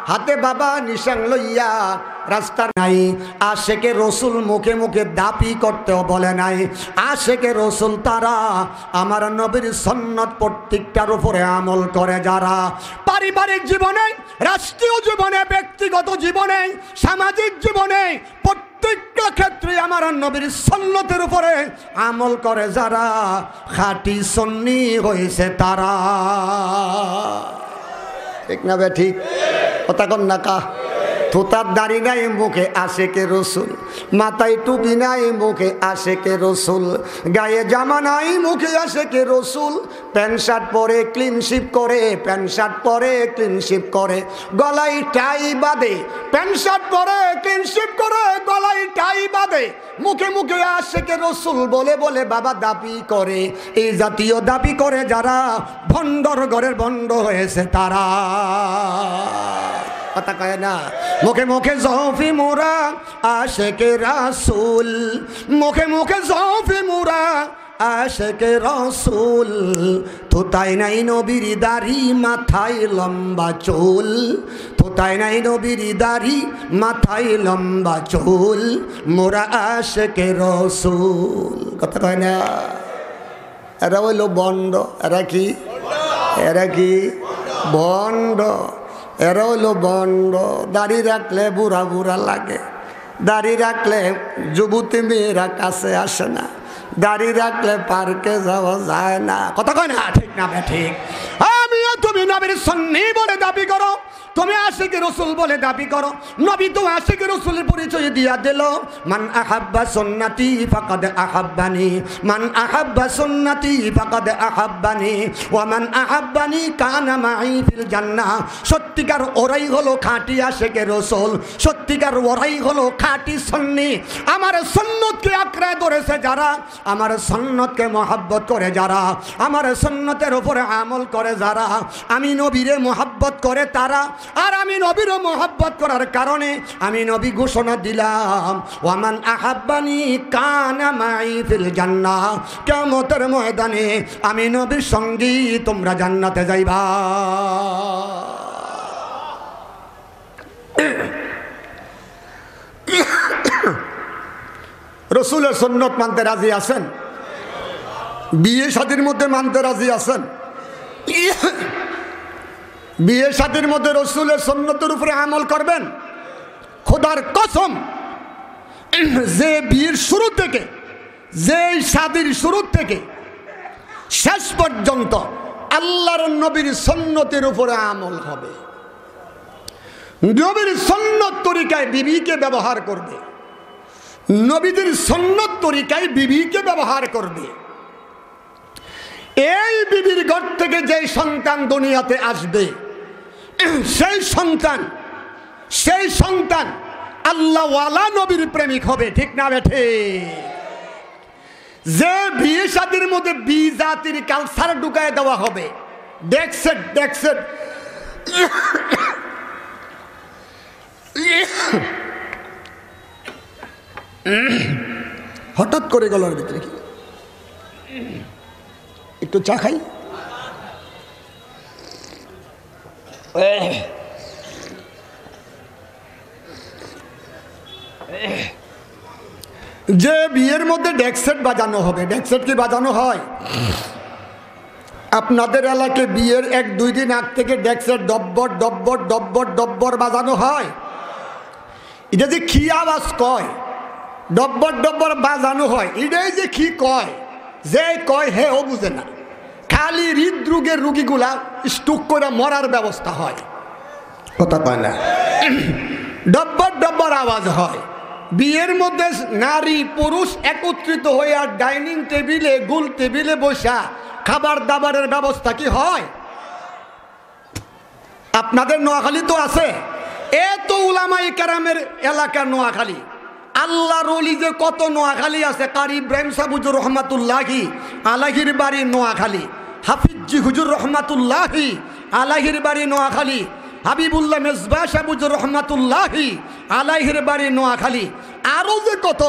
হাতে বাবা নিশান লইয়া রাস্তার নাই। আশেকে রসুল মুখে মুখে দাপি করতেও বলে নাই। আশেকে রসুল তারা আমার নবীর সুন্নত প্রত্যেকটার উপরে আমল করে যারা পারিবারিক জীবনে, রাষ্ট্রীয় জীবনে, ব্যক্তিগত জীবনে, সামাজিক জীবনে, প্রত্যেকটা ক্ষেত্রে আমার নবীর সুন্নতের উপরে আমল করে যারা, খাঁটি সুন্নি হয়েছে তারা। ঠিক না বে? ঠিক কথা কন না কা? থোতার দাড়ি নাই মুখে আশেকে রসুল, মাথায় টুপি নাই মুখে আশেকে রসুল, গায়ে জামা নাই মুখে আশেকে রসুল, প্যান্ট শার্ট পরে ক্লিনশিপ করে, প্যান্ট শার্ট পরে ক্লিনশিপ করে, গলায় টাই বাঁধে, প্যান্ট শার্ট পরে ক্লিনশিপ করে, গলায় টাই বাঁধে, মুখে মুখে আশেকে রসুল বলে বলে বাবা দাবি করে। এই জাতীয় দাবি করে যারা ভণ্ডর ঘরের ভণ্ড হয়েছে তারা, কথা কয় না। মুখে মুখে জফি মোরা আশেকে রাসূল, মুখে মুখে জফি মোরা আশেকে রাসূল, থোতায় নাই নবীর দাড়ি মাথায় লম্বা চুল, থোতায় নাই নবীর দাড়ি মাথায় লম্বা চুল, মোরা আশেকে রাসূল, কথা কয় না। এরা হইল বন্ড, এরা কি? এরা কি বন্ড? এরা হইল বন্ড। দাড়ি রাখলে বুড়া বুড়া লাগে, দাড়ি রাখলে যুবতী মেয়েরা কাছে আসে না, দাড়ি রাখলে পার্কে যাওয়া যায় না, কথা কয় না, ঠিক না ঠিক? আমিও তুমি নবীর সুন্নি বলে দাবি করো, তুমি আশিকে রসুল বলে দাবি করো, নবী তো আশিকে রসুলের পরিচয় দিয়া দিল। মান আহাব্বা সুন্নতি ফাকাদ আহাব্বানি, মান আহাব্বা সুন্নতি ফাকাদ আহাব্বানি, ওয়া মান আহাব্বানি কানা মাই ফিল জান্নাহ। সত্যিকার ওরাই হলো খাঁটি আশিকে রসুল, সত্যিকার ওরাই হলো খাঁটি সুন্নি। আমার সুন্নতকে আঁকড়ে ধরেছে যারা, আমার সুন্নতকে মহব্বত করে যারা, আমার সুন্নতের উপরে আমল করে যারা, আমি নবীরে মহব্বত করে তারা। আর আমি নবীর মহব্বত করার কারণে আমি নবী ঘোষণা দিলাম, ওয়ামান আহাব্বানি কানা মাই ফিল জান্নাহ। কিয়ামতের ময়দানে আমি নবীর সঙ্গী তোমরা জান্নাতে যাইবা। রসুলের সুন্নত মানতে রাজি আছেন? বিয়ে শাদীর মধ্যে মানতে রাজি আছেন? বিয়ে শাদীর মধ্যে রসুলের সুন্নতের উপরে আমল করবেন? খোদার কসম, যে বিয়ের শুরু থেকে, যে শাদীর শুরু থেকে শেষ পর্যন্ত আল্লাহর নবীর সুন্নতের উপরে আমল হবে, নবীর সুন্নত তরিকায় বিবিকে ব্যবহার করবে, নবীদের সুন্নত তরিকায় বিবিকে ব্যবহার করবে। এই বিবির ঘর থেকে যে সন্তান দুনিয়াতে আসবে, সেই সন্তান আল্লাহওয়ালা নবীর প্রেমিক হবে, ঠিক না বেঠে? যে বিয়ে শাদীর মধ্যে বি জাতির কালচার ঢুকায় দেওয়া হবে, দেখছেন হঠাৎ করে গলার ভিতরে কি একটু চা খাই। যে বিয়ের মধ্যে ডেকসেট বাজানো হবে, ডেকসেট কি বাজানো হয়? আপনাদের এলাকায় বিয়ের 1-2 দিন আগ থেকে ডেকসেট ডব্বর ডব্বর ডব্বর ডব্বর বাজানো হয়। এটা যে কি আওয়াজ কয়, ডব্বর ডব্বর বাজানো হয়, এটাই যে কি কয়, যে কয় হে ও বুঝে না। খালি হৃদরোগের রুগীগুলা স্ট্রোক করে মরার ব্যবস্থা হয়, কথা কয় না। ডব্বর ডব্বর আওয়াজ হয়। বিয়ের মধ্যে নারী পুরুষ একত্রিত হয়ে আর ডাইনিং টেবিলে, গোল টেবিলে বসা খাবার দাবারের ব্যবস্থা কি হয়? আপনাদের নোয়াখালী তো আছে, এত উলামায়ে কেরামের এলাকা নোয়াখালী। আল্লাহর ওলি যে কত নোয়াখালী আছে। কারি ইব্রাহিম সাহেব হুজুর রহমাতুল্লাহি আলাহির বাড়ি নোয়াখালী, হাফিজি হুজুর রহমাতুল্লাহি আলাহির বাড়ি নোয়াখালী, হাবিবুল্লাহ মেজবা সাহেব হুজুর রহমাতুল্লাহি আলাহির বাড়ি নোয়াখালী, আরও যে কত,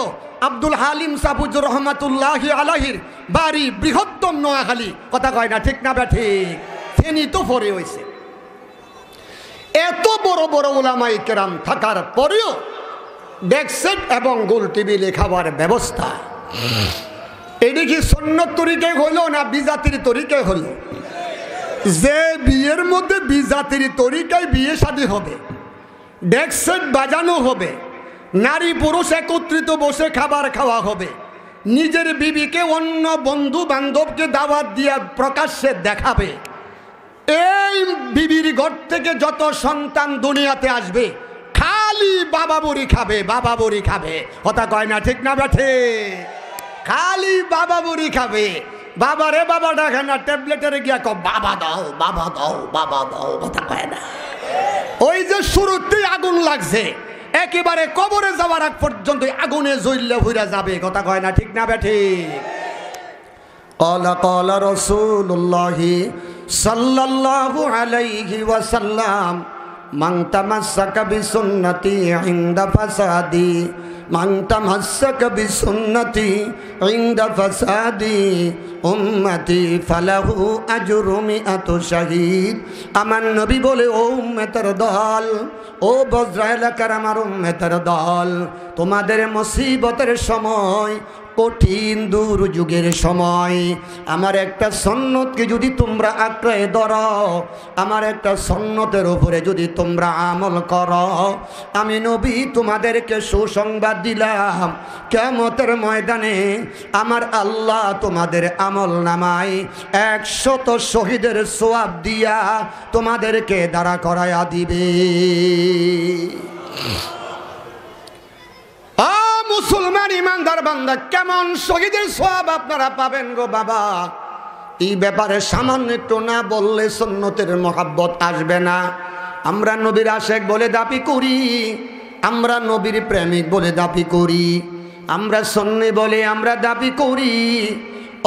আব্দুল হালিম সাহেব হুজুর রহমাতুল্লাহি আলাহির বাড়ি বৃহত্তম নোয়াখালী, কথা কয় না, ঠিক না বা ঠিক? ফেনী তো পরে হয়েছে। এত বড় বড় উলামায়ে কেরাম থাকার পরেও ডেকসেট এবং গোল টেবিলে খাবার ব্যবস্থা, এটি কি সুন্নত তরিকায় হলো না বিজাতির তরিকায় হলো? যে বিয়ের মধ্যে বিজাতির তরিকায় বিয়ে শাদী হবে, ডেকসেট বাজানো হবে, নারী পুরুষ একত্রিত বসে খাবার খাওয়া হবে, নিজের বিবিকে অন্য বন্ধু বান্ধবকে দাওয়াত দিয়া প্রকাশ্যে দেখাবে, এই বিবির ঘর থেকে যত সন্তান দুনিয়াতে আসবে খালি খালি বাবা বুড়ি খাবে, বাবা বুড়ি খাবে, কথা কয় না ঠিক না বেঠে? খালি বাবা বুড়ি খাবে। বাবা রে বাবা ডাকে না, ট্যাবলেটের গিয়া কো বাবা দাও, বাবা দাও, বাবা দাও, কথা কয় না। ওই যে শুরুতেই আগুন লাগছে, একেবারে কবরে যাওয়ার আগ পর্যন্ত আগুনে জ্বললে হইরা যাবে, কথা কয় না ঠিক না বেঠে? ক্বালা ক্বালা রাসূলুল্লাহি সাল্লাল্লাহু আলাইহি ওয়াসাল্লাম মান তামাসসাকা বিসুন্নতি ইনদা ফাসাদি, মান তামাসসাকা বিসুন্নতি ইনদা ফাসাদি উম্মতি ফালাহু আজরু মিআতু শাহীদ। আমার নবী বলে, ও উম্মতের দল, ও বজ্রা এলাকার আমার উম্মতের দল, তোমাদের মুসিবতের সময়, কঠিন দুর্যোগের সময় আমার একটা সুন্নতকে যদি তোমরা আঁকড়ে ধরো, আমার একটা সুন্নতের উপরে যদি তোমরা আমল করো, আমি নবী তোমাদেরকে সুসংবাদ দিলাম, কিয়ামতের ময়দানে আমার আল্লাহ তোমাদের আমল নামায় 100 শহীদের সওয়াব দিয়া তোমাদেরকে দাঁড়া করায়া দিবে। মুসলমান ইমানদার বান্দা, কেমন শহীদের সওয়াব আপনারা পাবেন গো বাবা? এই ব্যাপারে সামান্য একটু না বললে সুন্নতের মহব্বত আসবে না। আমরা নবীর আশেক বলে দাবি করি, আমরা নবীর প্রেমিক বলে দাবি করি, আমরা সুন্নি বলে আমরা দাবি করি,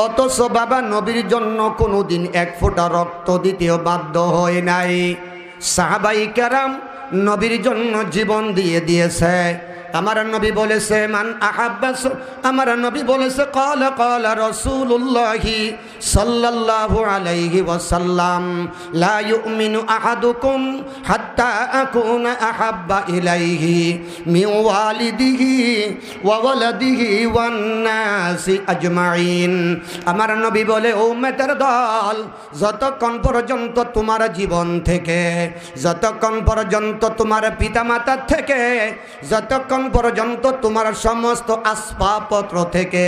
অথচ বাবা নবীর জন্য কোনোদিন এক ফোঁটা রক্ত দিতেও বাধ্য হয় নাই। সাহাবাই কেরাম নবীর জন্য জীবন দিয়ে দিয়েছে। আমার নবী বলেছে মান আহাব্বা, আমার নবী বলেছে ক্বালা ক্বালা রাসূলুল্লাহি সাল্লাল্লাহু আলাইহি ওয়াসাল্লাম লা ইউমিনু আহাদুকুম হাত্তা আকুনা আহাব্বা ইলাইহি মিন ওয়ালিদিহি ওয়া ওয়ালাদিহি ওয়ান নাসি আজমাইন। আমার নবী বলে, ও উম্মতের দল, যতক্ষণ পর্যন্ত তোমার জীবন থেকে, যতক্ষণ পর্যন্ত তোমার পিতামাতার থেকে, যতক্ষণ পর্যন্ত তোমার সমস্ত আসবাবপত্র থেকে,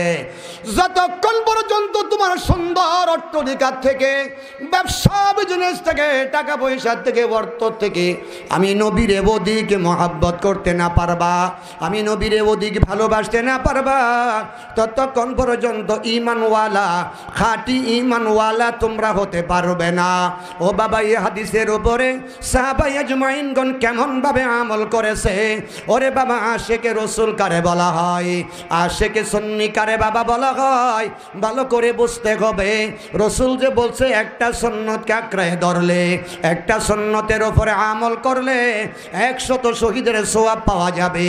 যতক্ষণ পর্যন্ত তোমার সুন্দর অট্টালিকা থেকে, ব্যবসা বিজনেস থেকে, টাকা পয়সা থেকে, অর্থ থেকে আমি নবীর ওদিকে মহব্বত করতে না পারবা, আমি নবীর ওদিকে ভালোবাসতে না পারবা, ততক্ষণ পর্যন্ত ঈমানওয়ালা, খাঁটি ঈমানওয়ালা তোমরা হতে পারবে না। ও বাবা, এই হাদিসের উপরে সাহাবায়ে আজমাইনগণ কেমন ভাবে আমল করেছে। ওরে বাবা, আশেকে রসুল কারে বলা হয়, আশেকে সুন্নি কারে বাবা বলা হয়, ভালো করে বুঝতে হবে। রসুল যে বলছে একটা সুন্নতকে আঁকড়ে ধরলে, একটা সুন্নতের উপরে আমল করলে 100 শহীদের সওয়াব পাওয়া যাবে।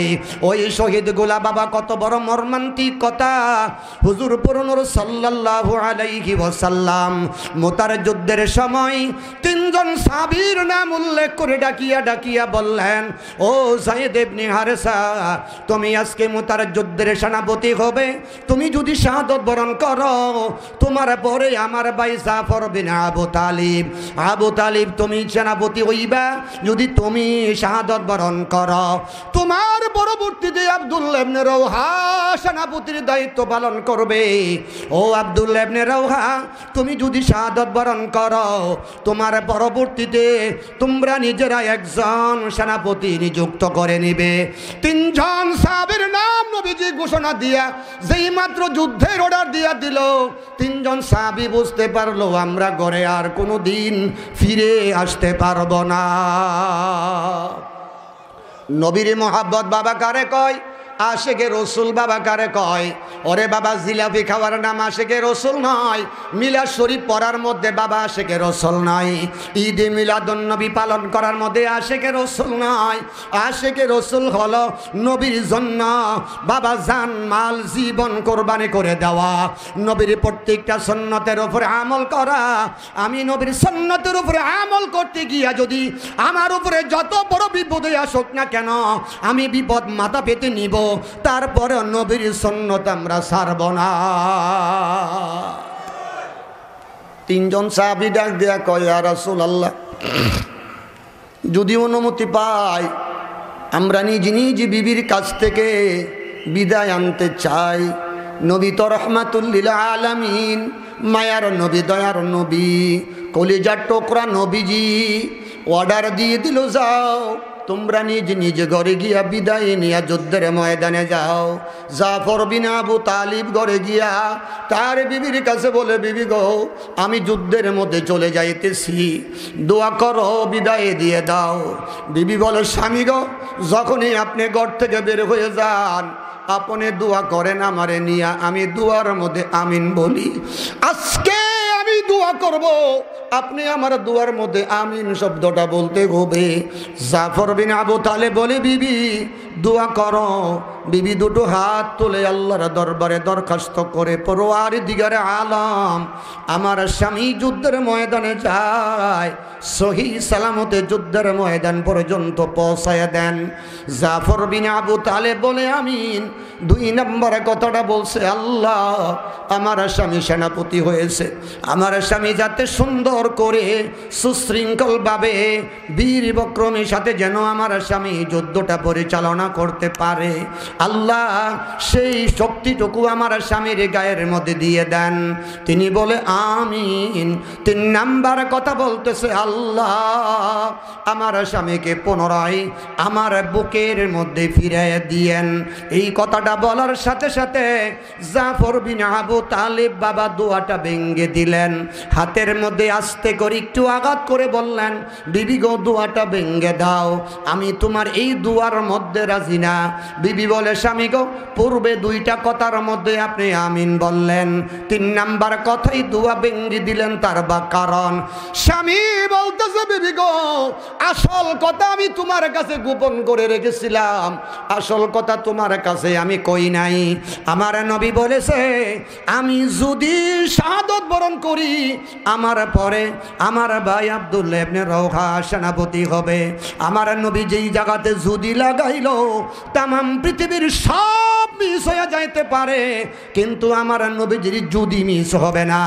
ওই শহীদগুলা বাবা কত বড় মর্মান্তিক কথা। হুজুর পুরনুর সাল্লাল্লাহু আলাইহি ওয়াসাল্লাম মুতার যুদ্ধের সময় 3 জন সাহাবীর নাম উল্লেখ করে ডাকিয়া ডাকিয়া বললেন, ও যায়েদ ইবনে হারেসা, তুমি আজকে মুতার যুদ্ধের সেনাপতি হবে। তুমি যদি শাহাদত বরণ করো, তোমার পরে আমার ভাই জাফর বিন আবু তালিব, আবু তালিব তুমি সেনাপতি হইবা। যদি তুমি শাহাদত বরণ করো, তোমার পরবর্তীতে আব্দুল্লাহ ইবনে রাওহা সেনাপতির দায়িত্ব পালন করবে। ও আব্দুল্লাহ ইবনে রাওহা, তুমি যদি শাহাদত বরণ করো, তোমার পরবর্তীতে তোমরা নিজেরা একজন সেনাপতি নিযুক্ত করে নিবে। 3 জন সাহাবীর নাম নবীজি ঘোষণা দিয়া যেই মাত্র যুদ্ধের অর্ডার দিয়া দিল, 3 জন সাহাবী বুঝতে পারলো আমরা ঘরে আর কোনো দিন ফিরে আসতে পারবো না। নবীর মহব্বত বাবা কারে কয়? আশেকে রসুল বাবা কারে কয়? ওরে বাবা, জিলাপি খাওয়ার নাম আশেকে রসুল নয়, মিলাদ শরীফ পড়ার মধ্যে বাবা আশেকে রসুল নয়, ঈদে মিলাদুন নবী পালন করার মধ্যে আশেকে রসুল নয়। আশেকে রসুল হলো নবীর জন্য বাবা জান মাল জীবন কোরবানি করে দেওয়া, নবীর প্রত্যেকটা সুন্নতের উপরে আমল করা। আমি নবীর সুন্নতের উপরে আমল করতে গিয়া যদি আমার উপরে যত বড় বিপদে আসুক না কেন, আমি বিপদ মাথা পেতে নিব, তারপরে নবীর সুন্নত আমরা ছাড়ব না। 3 জন সাহাবী ডাক দিয়া কয়, ইয়া রাসূলুল্লাহ, যদি অনুমতি পাই আমরা নিজ নিজ বিবির কাছ থেকে বিদায় আনতে চাই। নবী তো রহমাতুল লিল আলামিন, মায়ার নবী, দয়ার নবী, কলিজার টুকরা নবীজি অর্ডার দিয়ে দিল, যাও তোমরা নিজ নিজ ঘরে গিয়া বিদায় নিয়া যুদ্ধের ময়দানে যাও। জাফর বিন আবু তালিব ঘরে গিয়া তার বিবির কাছে বলে, বিবি গো, আমি যুদ্ধের মধ্যে চলে যাইতেছি, দোয়া করো, বিদায় দিয়ে দাও। বিবি বলে, স্বামী গো, যখনই আপনি ঘর থেকে বের হয়ে যান আপনি দোয়া করেন আমারে নিয়া, আমি দুয়ার মধ্যে আমিন বলি। আজকে আমি দোয়া করব, আপনি আমার দুয়ার মধ্যে আমিন শব্দটা বলতে হবে। জাফর বিন আবু তালেব বলে, বিবি দোয়া করো। বিবি দুটো হাত তুলে আল্লাহর দরবারে দরখাস্ত করে, পরওয়ারদিগারে আলম, আমার স্বামী যুদ্ধের ময়দানে যায়, সহি সালামতে যুদ্ধের ময়দান পর্যন্ত পৌঁছায় দেন। জাফর বিন আবু তালেব বলে, আমিন। 2 নম্বরে কথাটা বলছে, আল্লাহ আমার স্বামী সেনাপতি হয়েছে, আমার স্বামী যাতে সুন্দর করে সুশৃঙ্খলভাবে বীর বিক্রমের সাথে যেন আমার স্বামী যুদ্ধটা পরিচালনা করতে পারে, আল্লাহ সেই শক্তিটুকু আমার স্বামীর গায়ের মধ্যে দিয়ে দেন। তিনি বলে, আমিন। 3 নাম্বার কথা বলতেছে, আল্লাহ আমার স্বামীকে পুনরায় আমার বুকের মধ্যে ফিরিয়ে দিয়েন। এই কথাটা বলার সাথে সাথে জাফর বিন আবু তালিব বাবা দোয়াটা ভেঙে দিলেন, হাতের মধ্যে আস্তে করে একটু আঘাত করে বললেন, বিবি গো, দোয়াটা ভেঙে দাও, আমি তোমার এই দোয়ার মধ্যে রাজি না। বিবি বলে, স্বামী গো, পূর্বে 2টা কথার মধ্যে আপনি আমিন বললেন, 3 নাম্বার কথাই দোয়া ভেঙে দিলেন, তার বা কারণ? স্বামী বলতেছে, বিবি গো, আসল কথা আমি তোমার কাছে গোপন করে রেখেছিলাম, আসল কথা তোমার কাছে আমি কই নাই। আমার নবী বলেছে, আমি যদি শাহাদত বরণ করি আমার পরে আমার ভাই আব্দুল্লাহ ইবনে রওহা সেনাপতি হবে। আমার নবী যেই জায়গাতে যদি লাগাইল তামাম পৃথিবীর সব মিস হয়ে যাইতে পারে, কিন্তু আমার নবীজির যদি মিস হবে না,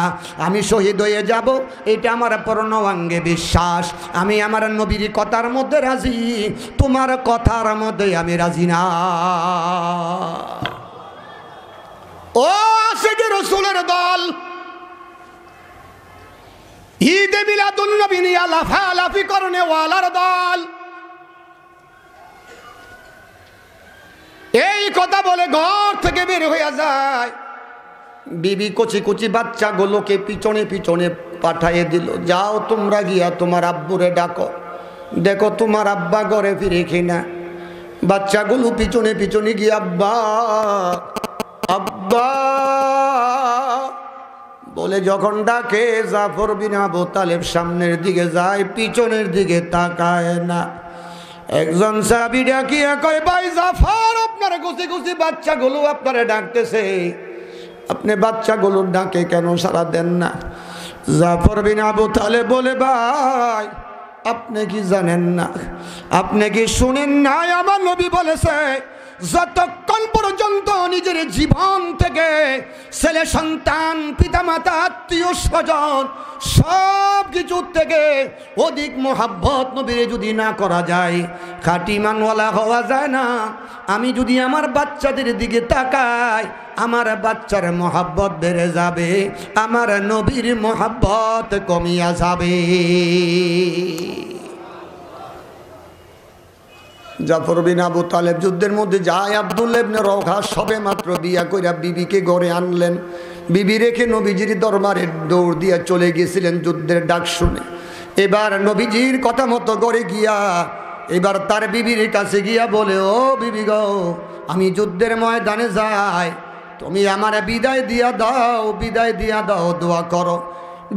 আমি শহীদ হয়ে যাব, এটা আমার পূর্ণ অঙ্গে বিশ্বাস। আমি আমার নবীর কথার মধ্যে রাজি, তোমার কথার মধ্যে আমি রাজি না। ও আশিক রাসূলের দল, ঈদে মিলাদুন নবী নিয়া লাফালাফি করনে ওয়ালার দল, এই কথা বলে ঘর থেকে বের হয়ে যায়। বিবি কচি কচি বাচ্চাগুলোকে পিছনে পিছনে পাঠিয়ে দিল, যাও তোমরা গিয়া তোমার আব্বুরে ডাকো, দেখো তোমার আব্বা ঘরে ফিরে কিনা। বাচ্চাগুলো পিছনে পিছনে গিয়ে আব্বা আব্বা বলে যখন ডাকে, জাফর বিন আবু তালেব সামনের দিকে যায়, পিছনের দিকে তাকায় না। একজন সাহাবী ডাকিয়া কয়, ভাই জাফর, আপনার গুছি গুছি বাচ্চাগুলো আপনারে ডাকতেছে, আপনি বাচ্চাগুলোর ডাকে কেন সাড়া দেন না? জাফর বিন আবু তালেব বলে, ভাই আপনি কি জানেন না, আপনি কি শুনেন না, আমার নবী বলেছে, যতক্ষণ পর্যন্ত নিজের জীবন থেকে ছেলে সন্তান পিতামাতা আত্মীয় স্বজন সব কিছু থেকে অধিক মোহাব্বত নবীরে যদি না করা যায়, খাঁটি মানওয়ালা হওয়া যায় না। আমি যদি আমার বাচ্চাদের দিকে তাকাই, আমার বাচ্চার মোহাব্বত বেড়ে যাবে, আমার নবীর মোহাব্বত কমিয়া যাবে। জাফর বিন আবু তালেব যুদ্ধের মধ্যে যায়, আব্দুল্লাহ ইবনে রওহা সবে মাত্র বিয়া কইরা বিবিকে ঘরে আনলেন। বিবি রেখে নবীজির দরবারে দৌড় দিয়া চলে গিয়েছিলেন যুদ্ধের ডাক শুনে। এবার নবীজির কথা মতো ঘরে গিয়া এবার তার বিবির কাছে গিয়া বলে, ও বিবি গো, আমি যুদ্ধের ময়দানে যাই, তুমি আমার বিদায় দিয়া দাও, বিদায় দিয়া দাও, দোয়া করো।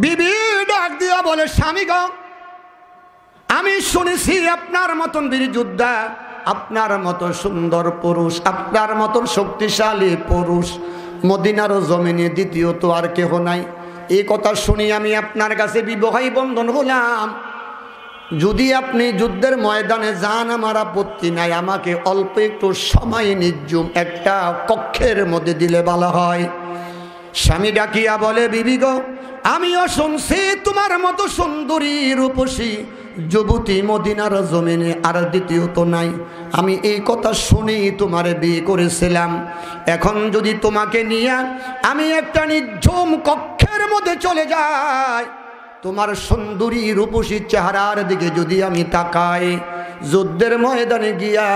বিবি ডাক দিয়া বলে, স্বামী গো, আমি শুনেছি আপনার মতন বীর যোদ্ধা, আপনার মতো সুন্দর পুরুষ, আপনার মতন শক্তিশালী পুরুষ মদিনার জমিনে দ্বিতীয়ত আর কেহ নাই। এই কথা শুনি আমি আপনার কাছে বিবাহী বন্ধন হলাম। যদি আপনি যুদ্ধের ময়দানে যান আমার আপত্তি নাই, আমাকে অল্প একটু সময় নির্জুম একটা কক্ষের মধ্যে দিলে ভালো হয়। স্বামী ডাকিয়া বলে, বিবি গো, আমিও শুনছি তোমার মতো সুন্দরী রূপসী যুবতী মদিনার জমিনে আর দ্বিতীয়ত নাই। আমি এই কথা শুনি তোমারে বিয়ে করেছিলাম। এখন যদি তোমাকে নিয়ে আমি একটা নির্ঝুম কক্ষের মধ্যে চলে যাই, তোমার সুন্দরী রূপসী চেহারার দিকে যদি আমি তাকাই, যুদ্ধের ময়দানে গিয়া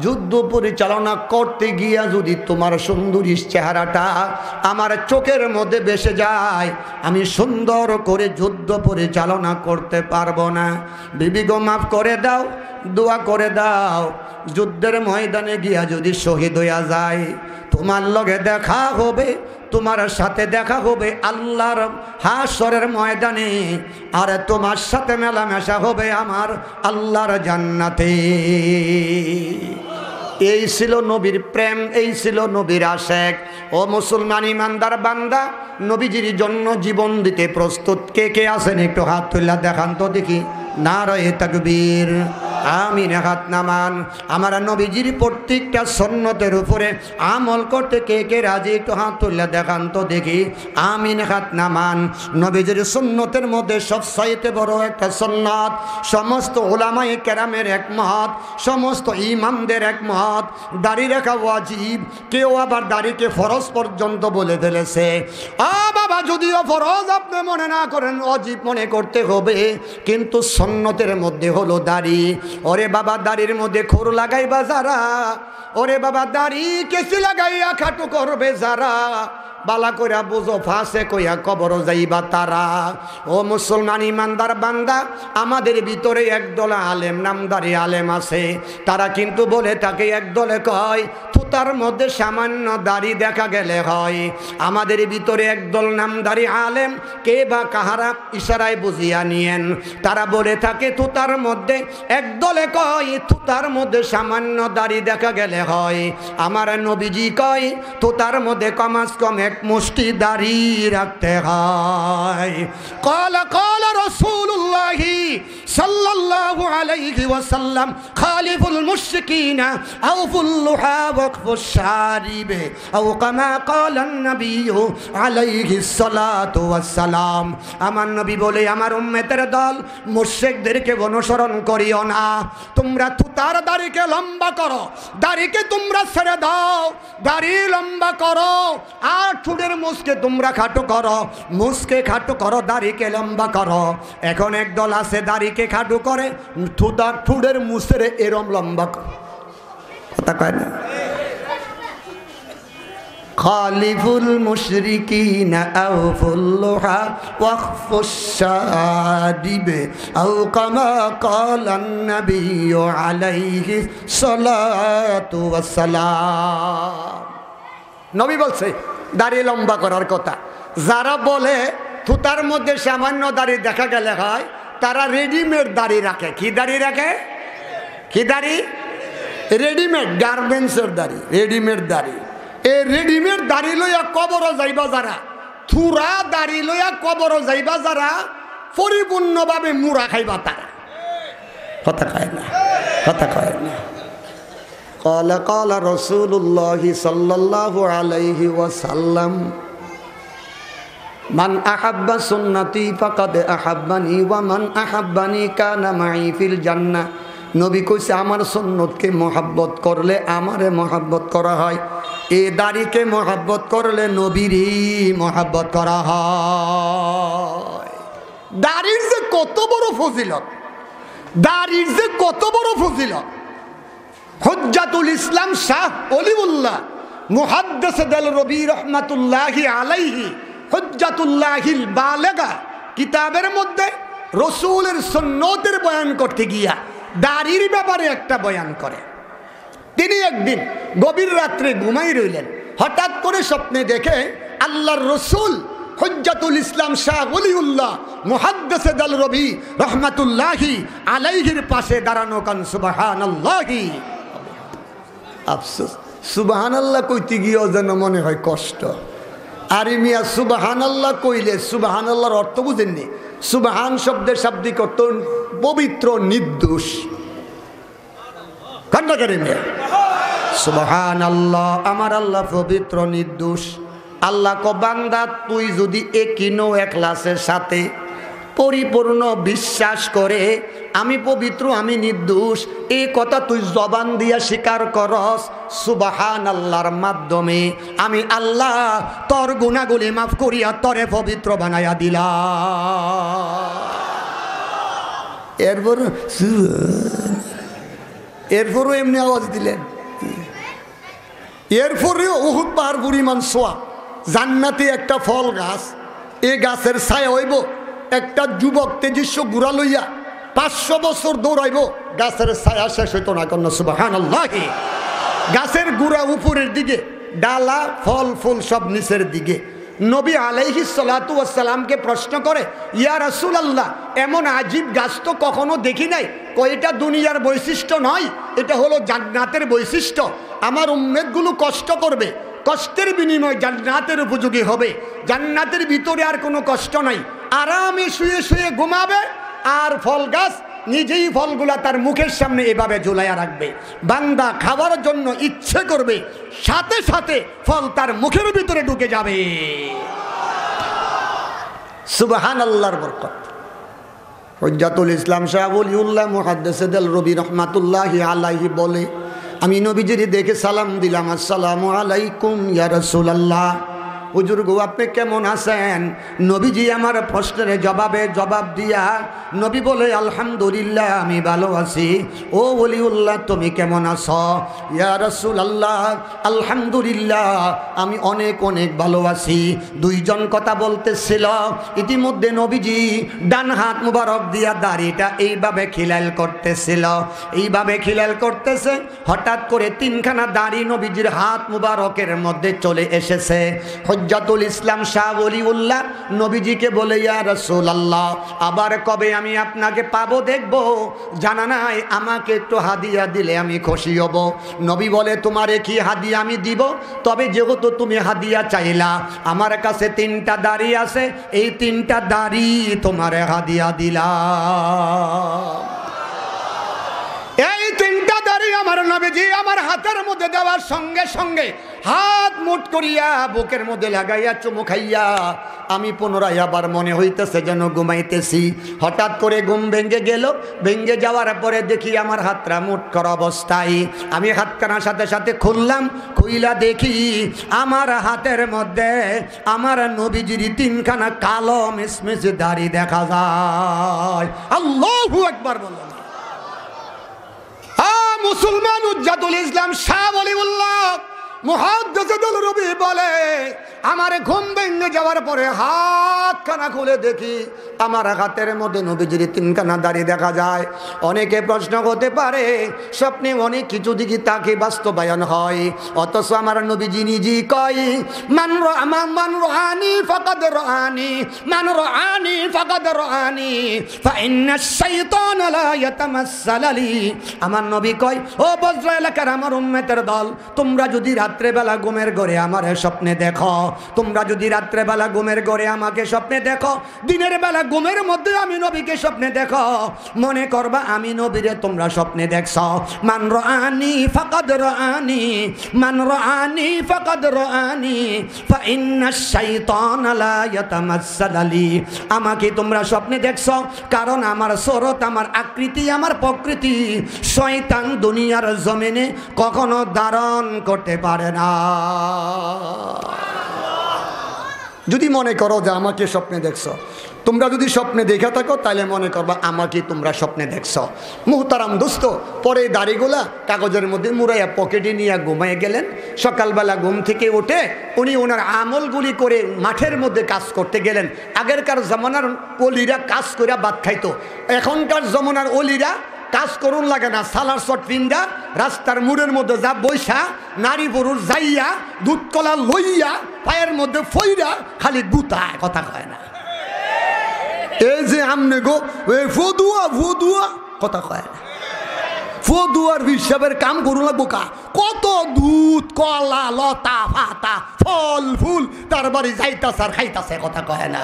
যুদ্ধ পরিচালনা করতে গিয়া যদি তোমার সুন্দরী চেহারাটা আমার চোখের মধ্যে ভেসে যায়, আমি সুন্দর করে যুদ্ধ পরিচালনা করতে পারবো না। বিবি গো মাফ করে দাও, দোয়া করে দাও। যুদ্ধের ময়দানে গিয়া যদি শহীদ হইয়া যায়, তোমার লগে দেখা হবে, তোমার সাথে দেখা হবে আল্লাহর হাসরের ময়দানে, আর তোমার সাথে মেলামেশা হবে আমার আল্লাহর জান্নাতে। এই ছিল নবীর প্রেম, এই ছিল নবীর আশেক। ও মুসলমান ইমানদার বান্দা, নবীজির জন্য জীবন দিতে প্রস্তুত কে কে আছেন? একটু হাত তুলে দেখান তো দেখি। নারায়ে তাকবীর, আমিন, হাত নামান। আমরা নবীজির প্রত্যেকটা সুন্নতের উপরে আমল করতে কে কে রাজি? একটু হাত তুলে দেখান তো দেখি। আমিন, হাত নামান। নবীজির সুন্নতের মধ্যে সবচাইতে বড় একটা সুন্নাত, সমস্ত উলামায়ে কেরামের একমত, সমস্ত ইমামদের একমত, দাড়ি রাখা ওয়াজিব। কেউ আবার দাড়িকে ফরজ পর্যন্ত বলে ফেলেছে। বাবা, যদিও ফরজ আপনি মনে না করেন, ওয়াজিব মনে করতে হবে, কিন্তু সুন্নতের মধ্যে হলো দাড়ি। ওরে বাবা, দাড়ির মধ্যে খুর লাগাইবা যারা, ওরে বাবা দাড়ি কেসি লাগাইয়া খাটু করবে যারা, বালা কইরা বুঝো ফাঁসে কইয়া কবর যাইবা তারা। ও মুসলমান ইমানদার বান্দা, আমাদের ভিতরে একদল আলেম, নামদারি আলেম আছে, তারা কিন্তু বলে তাকে একদলে কয় থুতার মধ্যে সামান্য দাড়ি দেখা গেলে হয়। আমাদের ভিতরে একদল নামদারি আলেম, কে বা কাহারা ইশারায় বুঝিয়া নিয়েন, তারা বলে থাকে থুতার মধ্যে, একদলে কয় থুতার মধ্যে সামান্য দাড়ি দেখা গেলে হয়। আমার নবীজি কয় থুতার মধ্যে কমাস কম এক মুষ্টি দাড়ি রাখতে হয়। ক্বালা ক্বালা রাসূলুল্লাহি সাল্লাল্লাহু আলাইহি ওয়াসাল্লাম খালিফুল মুশরিকিনা আউফুল লুহা ওয়াকফুশ শারিবে আও কামা ক্বালা নবিয়্যু আলাইহিস সালাতু ওয়াস সালাম। আমার নবী বলে, আমার উম্মতের দল মুশরিকদেরকে অনুসরণ করিও না, তোমরা থুতার দাড়িকে লম্বা করো, দাড়িকে তোমরা ছেড়ে দাও, দাড়ি লম্বা করো, আর ঠুটের মুসকে তোমরা খাটো করো, মুসকে খাটো করো, দাড়িকে লম্বা করো। এখন একদল আছে দাড়িকে খাটো করে, ঠুটের মুসের এরম লম্বা করে, কথা কয় না। খালিফুল মুশরিকিনা আউফুল লুহা ওয়াকফুশ শাদিবে আও কামা ক্বালান নবিয়্যু আলাইহি সালাতু ওয়াস সালাম। নবী বলছে দাড়ি লম্বা করার কথা। যারা বলে থুতার মধ্যে সামান্য দাড়ি দেখা গেলে হয়, তারা রেডিমেড দাড়ি রাখে। কি দাড়ি রাখে? কি দাড়ি? রেডিমেড গার্মেন্টসের দাড়ি, রেডিমেড দাড়ি। এই রেডিমেড দাড়ি লইয়া কবরও যাইবা যারা, থুরা দাড়ি লইয়া কবরও যাইবা যারা, পরিপূর্ণভাবে মুড়া খাইবা তারা। কথা কয় না, কথা কয় না। قال قال رسول الله صلى الله عليه وسلم من أحب سنتي فقد أحبني ومن أحبني كان معي في الجنة। নবী কইছে আমার সুন্নতকে মহব্বত করলে আমারে মহব্বত করা হয়, এই দাড়িকে মহব্বত করলে নবীরই মহব্বত করা হয়। দাড়ির যে কত বড় ফজিলত, দাড়ির যে কত বড় ফজিলত। হুজ্জাতুল ইসলাম শাহ ওলিউল্লাহ মুহাদ্দিস দেলরবি রহমাতুল্লাহি আলাইহি হুজ্জাতুল্লাহিল বালেগা কিতাবের মধ্যে রাসূলের সুন্নতের বয়ান করতে গিয়া দাড়ির ব্যাপারে একটা বয়ান করে। তিনি একদিন গভীর রাত্রে ঘুমাই রইলেন, হঠাৎ করে স্বপ্নে দেখে আল্লাহর রাসূল হুজ্জাতুল ইসলাম শাহ ওলিউল্লাহ মুহাদ্দিস দেলরবি রহমাতুল্লাহি আলাইহির পাশে দাঁড়ানো। কান সুবহানাল্লাহি। আফসোস, সুবহানাল্লাহ কইতে গিয়েও যেন মনে হয় কষ্ট। আরে মিয়া, সুবহানাল্লাহ কইলে সুবহানাল্লাহর অর্থ বুঝেননি? সুবহান শব্দের শাব্দিক অর্থ পবিত্র, নির্দোষ। কান্নাকারে মিয়া, সুবহানাল্লাহ, আমার আল্লাহ পবিত্র, নির্দোষ। আল্লাহ কো বান্দা, তুই যদি একিনো এখলাসের সাথে পরিপূর্ণ বিশ্বাস করে আমি পবিত্র, আমি নির্দোষ, এই কথা তুই জবান দিয়া স্বীকার করস, সুবহানাল্লাহর মাধ্যমে আমি আল্লাহ তোর গুনাহগুলি মাফ করিয়া তরে পবিত্র বানাইয়া দিলাম। এরপর এরপরও এমনি আওয়াজ দিলেন। এরপরেও উহুদ পাহাড় পরিমাণ সোয়া জান্নাতি একটা ফল গাছ, এ গাছের ছায়া হইব, একটা যুবক তেজস্ব গুড়া লইয়া 500 বছর দৌড়াইব, গাছের ছায়া শেষ হইতো না। কন্যা সুবহানাল্লাহ। গাছের গুড়া উপরের দিকে, ডালা ফল ফুল সব নিচের দিকে। নবী আলাইহিস সালাতু ওয়াস সালামকে প্রশ্ন করে, ইয়া রাসূলুল্লাহ, এমন আজীব গাছ তো কখনো দেখি নাই। কয়টা দুনিয়ার বৈশিষ্ট্য নয়, এটা হলো জান্নাতের বৈশিষ্ট্য। আমার উম্মতগুলো কষ্ট করবে, কষ্টের বিনিময় জান্নাতের উপযোগী হবে। জান্নাতের ভিতরে আর কোনো কষ্ট নাই, আরামে শুয়ে শুয়ে ঘুমাবে, আর ফল গাছ নিজেই ফলগুলা তার মুখের সামনে এভাবে ঝুলাইয়া রাখবে। বান্দা খাওয়ার জন্য ইচ্ছে করবে, সাথে সাথে ফল তার মুখের ভিতরে ঢুকে যাবে। সুবহানাল্লাহর বরকত। হুজ্জাতুল ইসলাম শাহ ওলিউল্লাহ মুহাদ্দিস দেলরবি রহমাতুল্লাহি আলাইহি বলে, আমি নবীজির দেখে সালাম দিলাম, আসসালামু আলাইকুম ইয়া রাসূলুল্লাহ। হুজুর গো, আপনি কেমন আছেন? নবীজি আমার প্রশ্নের জবাব দিয়া নবী বলে, আলহামদুলিল্লাহ, আমি ভালো আছি। ও ওলিউল্লাহ, তুমি কেমন আছো? ইয়া রাসূলুল্লাহ, আলহামদুলিল্লাহ, আমি অনেক অনেক ভালো আছি। দুইজন কথা বলতেছিল, ইতিমধ্যে নবীজি ডান হাত মুবারক দিয়া দাড়িটা এইভাবে খিলাল করতেছিল, এইভাবে খিলাল করতেছে। হঠাৎ করে 3খানা দাড়ি নবীজির হাত মুবারকের মধ্যে চলে এসেছে। হুজ্জাতুল ইসলাম শাহ ওলিউল্লাহ নবীজিকে বলে, ইয়া রাসূলুল্লাহ, আবার কবে আমি আপনাকে পাবো দেখব? জানা নাই, আমাকে একটু হাদিয়া দিলে আমি খুশি হব। নবী বলে, তোমারে কি হাদিয়া আমি দিব? তবে যেহেতু তুমি হাদিয়া চাইলা, আমার কাছে 3টা দাড়ি আছে, এই 3টা দাড়ি তোমারে হাদিয়া দিলাম। এই 3টা দাড়ি আমার নবীজি আমার হাতের মধ্যে দেওয়ার সঙ্গে সঙ্গে হাত মুঠ করিয়া বুকের মধ্যে লাগাইয়া চুমু খাইয়া আমি পুনরায় আবার মনে হইতেছে যেন ঘুমাইতেছি। হঠাৎ করে ঘুম ভেঙে গেল। ভেঙে যাওয়ার পরে দেখি আমার হাতটা মুঠ করা অবস্থায়। আমি হাতখানার সাথে সাথে খুললাম, খুইলা দেখি আমার হাতের মধ্যে আমার নবীজির 3খানা কালো মিসমিস দাড়ি দেখা যায়। আল্লাহু আকবার বলুন। মুসলমান হুজ্জাতুল ইসলাম শাহ ওলিউল্লাহ মুহাদ্দিস দেলরবি বলে, আমার ঘুম ভেঙে যাওয়ার পরে হাতখানা খুলে দেখি আমার হাতের মধ্যে নবীজির 3খানা দাড়ি দেখা যায়। অনেকে প্রশ্ন হতে পারে, স্বপ্নে অনেক কিছু দিকে তাকে বাস্তবায়ন হয়, অথচ আমার নবীজি নিজেই কয়, মান রাআনি ফাকাদ রাআনি, মান রাআনি ফাকাদ রাআনি, ফা ইন্নাশ শাইতানা লা ইয়াতামাসসালি। আমার নবী কয়, ও বজ্র এলাকার আমার উম্মতের দল, তোমরা যদি রাত্রেবেলা ঘুমের ঘরে আমার স্বপ্নে দেখো, তোমরা যদি রাত্রেবেলা ঘুমের ঘরে আমাকে স্বপ্নে দেখো, দিনের বেলা ঘুমের মধ্যে আমি নবীকে স্বপ্নে দেখো, মনে করবা আমি নবীরে তোমরা স্বপ্নে দেখছো। মান রাআনি ফাকাদ রাআনি, মান রাআনি ফাকাদ রাআনি, ফা ইন্নাশ শাইতানা লা ইয়াতামাসসালি। আমাকে তোমরা স্বপ্নে দেখছো, কারণ আমার সুরত, আমার আকৃতি, আমার প্রকৃতি শয়তান দুনিয়ার জমিনে কখনো ধারণ করতে পারে না। যদি মনে করো যে আমাকে স্বপ্নে দেখছো, তোমরা যদি স্বপ্নে দেখে থাকো তাহলে মনে করবা আমাকে তোমরা স্বপ্নে দেখছো। মুহতারাম দোস্ত, পরে দাড়িগুলা কাগজের মধ্যে মুড়াইয়া পকেটে নিয়ে ঘুমায় গেলেন। সকালবেলা ঘুম থেকে উঠে উনি ওনার আমলগুলি করে মাঠের মধ্যে কাজ করতে গেলেন। আগেরকার জমানার অলিরা কাজ করে ভাত খাইতো, এখনকার জমানার অলিরা কাজ করুন লাগে না, সালার শট পিন্দা রাস্তার মুড়ের মধ্যে যা বৈশা নারী পুরুষ যাইয়া দুধ কলা লইয়া পায়ের মধ্যে ফইরা খালি গুতায়, কথা কয় না। এই যে আমনে গো ফদুয়া ফদুয়া, কথা কয় না। ফদুয়ার হিসাবের কাম করুন লাগবো কা, কত দুধ কলা লতা ফাতা ফল ফুল তার বাড়ি যাইতাছে আর খাইতাছে, কথা কয় না।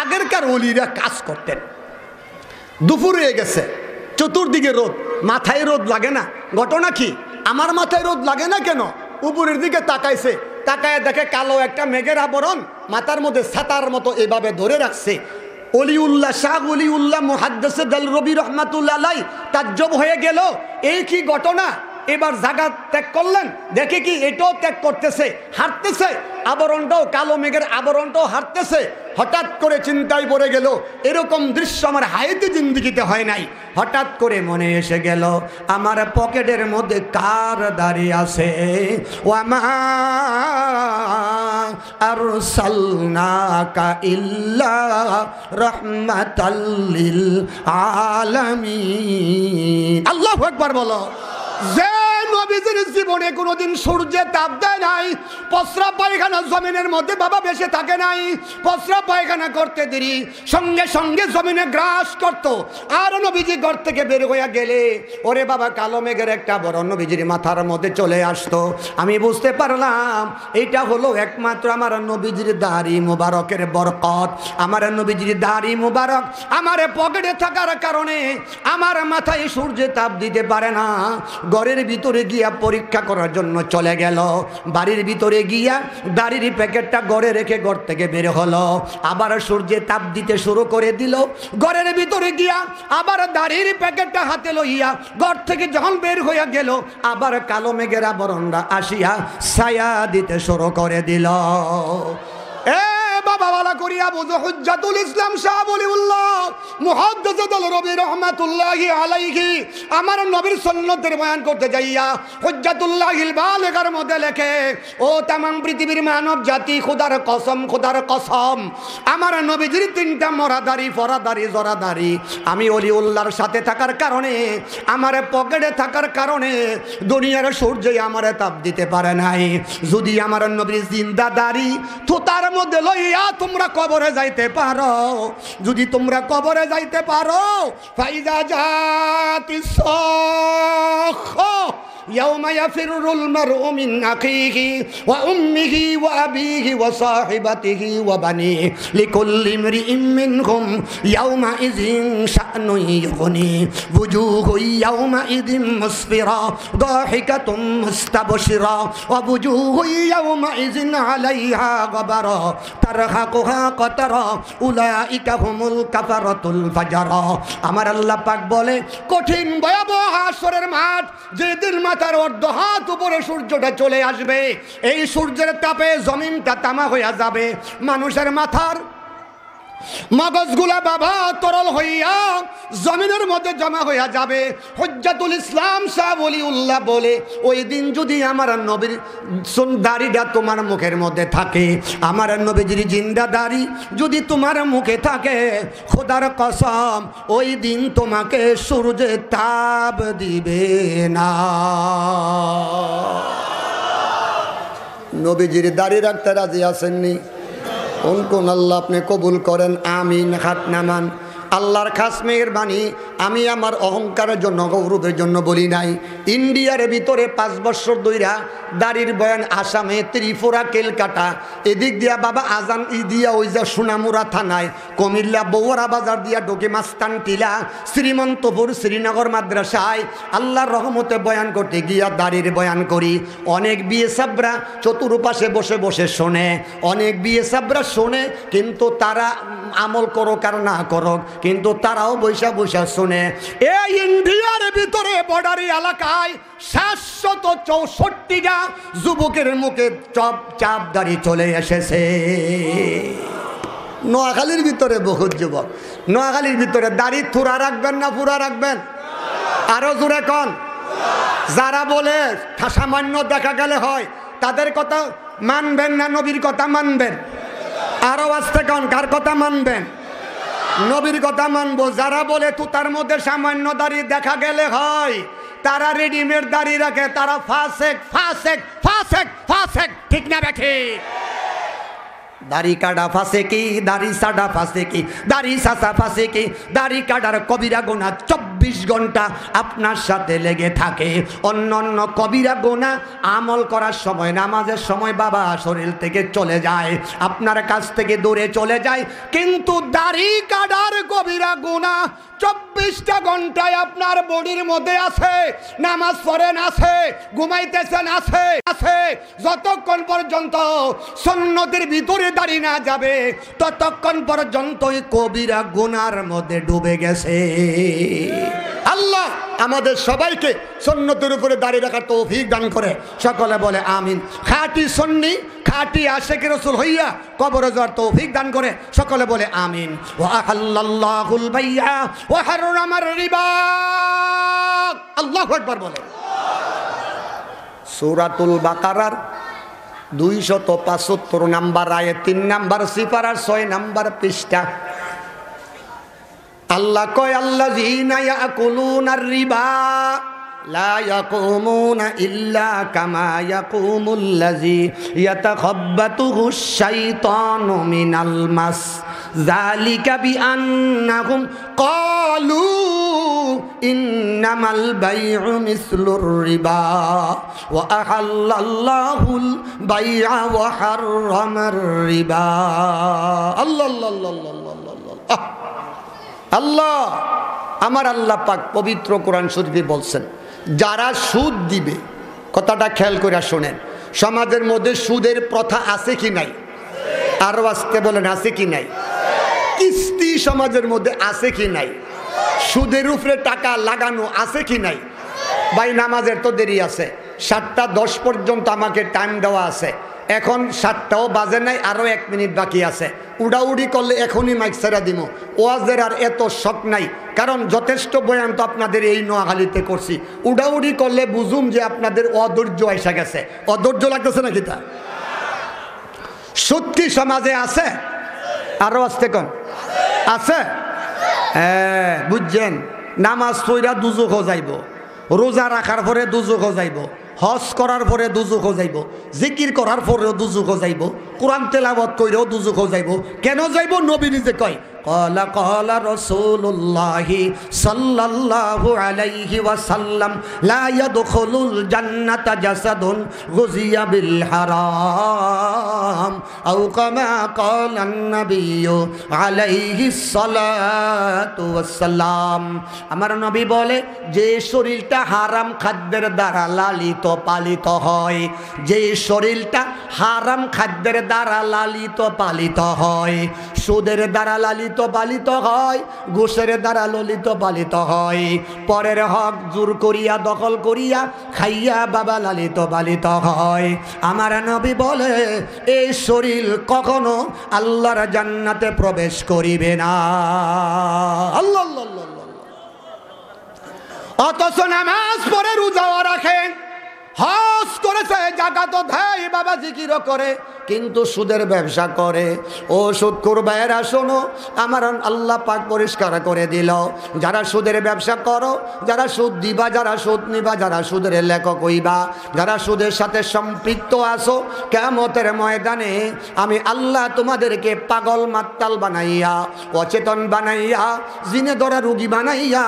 আগেরকার অলিরা কাজ করতেন। দুপুর হয়ে গেছে, চতুর্দিকে রোদ, মাথায় রোদ লাগে না। ঘটনা কি? আমার মাথায় রোদ লাগে না কেন? উপরের দিকে তাকাইছে, তাকায় দেখে কালো একটা মেঘের আবরণ মাথার মধ্যে ছাতার মতো এভাবে ধরে রাখছে। ওলিউল্লাহ শাহ ওলিউল্লাহ মুহাদ্দিস দেলরবি রহমাতুল্লাহ আলাইহি তাজ্জব হয়ে গেল, এই কি ঘটনা। এবার জায়গা ত্যাগ করলেন, দেখে কি এটাও ত্যাগ করতেছে, হাঁটতেছে। আবরণটাও, কালো মেঘের আবরণটাও হাঁটতেছে। হঠাৎ করে চিন্তায় পড়ে গেল, এরকম দৃশ্য আমার হায়াতে জিন্দেগিতে হয় নাই। হঠাৎ করে মনে এসে গেল, আমার পকেটের মধ্যে কার দাঁড়িয়ে আছে। ওয়ামা আরসালনাকা ইল্লা রাহমাতাল লিল আলামিন। আল্লাহু আকবার বলো। যে নবীজির জীবনে কোনোদিন সূর্যের তাপ দেয় নাই, প্রস্রাব পায়খানা জমিনের মধ্যে বাবা বেশি থাকে নাই, প্রস্রাব পায়খানা করতে দেরি সঙ্গে সঙ্গে জমিনে গ্রাস করত। আর নবীজি ঘর থেকে বের হইয়া গেলে ওরে বাবা কালো মেঘের একটা বড় নবীজির মাথার মধ্যে চলে আসতো। আমি বুঝতে পারলাম এটা হলো একমাত্র আমার নবীজির দাড়ি মুবারকের বরকত। আমার নবীজির দাড়ি মুবারক আমার পকেটে থাকার কারণে আমার মাথায় সূর্যের তাপ দিতে পারে না। ঘরের ভিতরে গিয়া পরীক্ষা করার জন্য চলে গেল। বাড়ির ভিতরে গিয়া দাড়ির প্যাকেটটা ঘরে রেখে ঘর থেকে বের হলো। আবার সূর্যে তাপ দিতে শুরু করে দিল। ঘরের ভিতরে গিয়া আবার দাড়ির প্যাকেটটা হাতে লইয়া ঘর থেকে যখন বের হইয়া গেল, আবার কালো মেঘের আবরণটা আসিয়া ছায়া দিতে শুরু করে দিল। বাবা বালা করিয়া বুঝো, হুজ্জাতুল ইসলাম শাহ ওলিউল্লাহ মুহাদ্দিসুল রবি রহমাতুল্লাহি আলাইহি আমার নবীর সুন্নতের বয়ান করতে যাইয়া হুজ্জাতুল্লাহিল বালিগার মধ্যে লেখে, ও তামাম পৃথিবীর মানব জাতি, খোদার কসম, খোদার কসম, আমার নবীজির তিনটা মরাদারি, ফরাদারি, জরাদারি আমি ওলিউল্লাহর সাথে থাকার কারণে, আমার পকেটে থাকার কারণে দুনিয়ার সূর্য আমার তাপ দিতে পারে নাই। যদি আমার নবীর জিন্দা দাড়ি থুতার মধ্যে লইয়া তোমরা কবরে যাইতে পারো, যদি তোমরা কবরে যাইতে পারো, ফাইজা জাতিস সাখা ইয়াউমা ইয়াফিরুল মারউ মিন আখিহি ওয়া উম্মিহি ওয়া আবিহি ওয়া সাহিবাতিহি ওয়া বানিহি লিকুল্লি ইমরিইম মিনহুম ইয়াউমা ইযিন শা'নুন ইউগনি ওয়ুজুহু ইয়াউমা ইযিন মুসফিরা দাহিকাতুম মুস্তাবশিরা ওয়া ওয়ুজুহু ইয়াউমা ইযিন আলাইহা গাবারা তারহাকুহা কাতারা উলাইকা হুমুল কাফারাতুল ফাজারা। আমার আল্লাহ পাক বলে, কঠিন ভয়াবহ হাসরের মাঠ, যেদিন মাথার অর্ধ হাত উপরে সূর্যটা চলে আসবে, এই সূর্যের তাপে জমিনটা তামা হইয়া যাবে, মানুষের মাথার মগজগুলা বাবা তরল হইয়া জমিনের মধ্যে জমা হইয়া যাবে। হুজ্জাতুল ইসলাম শাহ ওলিউল্লাহ বলে, ওই দিন যদি আমার নবীর দাড়িটা তোমার মুখের মধ্যে থাকে, আমার নবীজির জিন্দা দাড়ি যদি তোমার মুখে থাকে, খোদার কসম ওই দিন তোমাকে সূর্যের তাপ দিবে না। নবীজির দাড়ি রাখতে রাজি আছেননি? কোন আল্লাহ আপনি কবুল করেন, আমিন। হাত নামান। আল্লাহর খাস মেহেরবানি, আমি আমার অহংকারের জন্য, গৌরবের জন্য বলি নাই। ইন্ডিয়ার ভিতরে 5 বছর ধইরা দাড়ির বয়ান আসামে, ত্রিপুরা, কেলকাটা, এদিক দিয়া বাবা আজান দিয়া ওই যে সোনামুরা থানায়, কুমিল্লা বৌরা বাজার দিয়া ঢোকে মাস্তান টিলা, শ্রীমন্তপুর, শ্রীনগর মাদ্রাসায় আল্লাহর রহমতে বয়ান করতে গিয়া দাড়ির বয়ান করি। অনেক বিয়ে সাবরা চতুর্পাশে বসে বসে শোনে, অনেক বিয়ে সাবরা শোনে, কিন্তু তারা আমল করুক আর না করুক, কিন্তু তারাও বৈশা বৈশা শোনে। এই ইন্ডিয়ার ভিতরে বর্ডারি এলাকায় 764টা যুবকের মুখে চাপ দাড়ি চলে এসেছে। নোয়াখালীর ভিতরে বহুত যুবক, নোয়াখালীর ভিতরে দাড়ি থুরা রাখবেন না পুরা রাখবেন? আরো জোরে কন। যারা বলে সামান্য দেখা গেলে হয়, তাদের কথা মানবেন না নবীর কথা মানবেন? আরো আসতে কন, কার কথা মানবেন? নবীর কথা মানবো। যারা বলে তুতার মধ্যে সামান্য দাড়ি দেখা গেলে হয়, তারা রেডিমেড দাড়ি রাখে, তারা ফাসেক ফাসেক ফাসেক ফাসেক, ঠিক না বেঠি? দাড়ি কাটা ফাঁসে কি, দাড়ি সাডা ফাঁসে কি, দাড়ি সাসা ফাঁসে কি, দাড়ি কাটার কবিরা গোনা 24 ঘন্টা আপনার সাথে লেগে থাকে। অন্য অন্য কবিরা গোনা আমল করার সময়, নামাজের সময় বাবা শরীর থেকে চলে যায়, আপনার কাছ থেকে দূরে চলে যায়, কিন্তু দাড়ি কাটার কবিরা গোনা 24টা ঘন্টায় আপনার বডির মধ্যে আছে। নামাজ পড়েন আছে, ঘুমাইতেছেন আছে আছে, যতক্ষণ পর্যন্ত সুন্নতের ভিতরে দাড়ি না যাবে ততক্ষণ পর্যন্ত কবিরা গুনার মধ্যে ডুবে গেছে। আল্লাহ আমাদের সবাইকে সুন্নতের উপরে দাঁড়িয়ে রাখার তৌফিক দান করে। সকলে বলে আমিন। খাঁটি সুন্নি খাঁটি আশিক রাসূল হইয়া কবরে যাওয়ার তৌফিক দান করে। সকলে বলে আমিন। ওয়া আহাল্লাল্লাহুল বাইআ ওয়া হাররামার রিবা। আল্লাহু আকবার বলে। সূরাতুল বাকারার 275 নাম্বার আয়াত 3 নাম্বার সিপারার 6 নাম্বার পৃষ্ঠা। আল্লাহ কয় আল্লাযীনা ইয়াকুলুনার রিবা লা ইয়াকুমুনা ইল্লা কামা ইয়াকুমুল্লাযী ইয়াতাখাব্বাতুহুশ শাইতানু মিনাল মাস যালিকা বিআন্নাহুম ক্বালু ইন্নামাল বাই'উ মিসলুর রিবা ওয়া আহাল্লাল্লাহুল বাই'আ ওয়া হাররামার রিবা। আল্লাহ আল্লাহ আল্লাহ আল্লাহ। আল্লাহ আমার আল্লাহ পাক পবিত্র কোরআন শরীফে বলছেন, যারা সুদ দিবে, কথাটা খেয়াল করে শোনেন, সমাজের মধ্যে সুদের প্রথা আছে কি নাই? আরো আসতে বলেন, আছে কি নাই? কিস্তি সমাজের মধ্যে আছে কি নাই? সুদের উপরে টাকা লাগানো আছে কি নাই? ভাই নামাজের তো দেরি আছে, 7:10 পর্যন্ত আমাকে টাইম দেওয়া আছে, এখন 7টাও বাজে নাই, আরো 1 মিনিট বাকি আছে। উড়াউড়ি করলে এখনই মাইক ছেড়া দিব। ওয়াজের আর এত শখ নাই, কারণ যথেষ্ট বয়ান তো আপনাদের এই নোয়াখালীতে করছি। উড়াউড়ি করলে বুঝুম যে আপনাদের অধৈর্য এসে গেছে। অধৈর্য লাগতেছে নাকি? তা সত্যি সমাজে আছে? আরো আসতে কোন আছে? হ্যাঁ বুঝছেন, নামাজ পড়া দুজক যাইব, রোজা রাখার পরে দুজক যাইব, হজ করার পরে দুজক যাইব, জিকির করার পরেও দুজক যাইব, কোরআন তেলাওয়াত কইরেও দুজক যাইব। কেন যাইব? নবী নিজে কয়, ক্বালা ক্বালা রাসূলুল্লাহি সাল্লাল্লাহু আলাইহি ওয়াসাল্লাম লা ইয়াদখুলুল জান্নাতা জাসাদুন গুযিয়া বিল হারাম আও কামা ক্বালান নাবিয়্যু আলাইহিস সালাতু ওয়াসসালাম। আমার নবী বলে, যে শরীরটা হারাম খাদ্যের দ্বারা লালিত পালিত হয়, যে শরীরটা হারাম খাদ্যের দ্বারা লালিত পালিত হয়, সুদের দ্বারা লালিত পালিত হয়, ঘুষের দ্বারা ললিত পালিত হয়, পরের হক জোর করিয়া দখল করিয়া খাইয়া বাবা লালিত পালিত হয়, আমার নবী বলে এই শরীর কখনো আল্লাহর জান্নাতে প্রবেশ করিবে না। আল্লাহ আল্লাহ আল্লাহ। অথচ নামাজ পড়ে রোজাও রাখে, হজ করেছে, জাকাত দেয়, বাবা জিকিরও করে, কিন্তু সুদের ব্যবসা করে। ও সুদখোর ভাইয়েরা শোনো, আমার আল্লাহ পাক পরিষ্কার করে দিল, যারা সুদের ব্যবসা করো, যারা সুদ দিবা, যারা সুদ নিবা, যারা সুদের লেখক হইবা, যারা সুদের সাথে সম্পৃক্ত আছো, কিয়ামতের ময়দানে আমি আল্লাহ তোমাদেরকে পাগল মাতাল বানাইয়া, অচেতন বানাইয়া, জিনে ধরা রোগী বানাইয়া,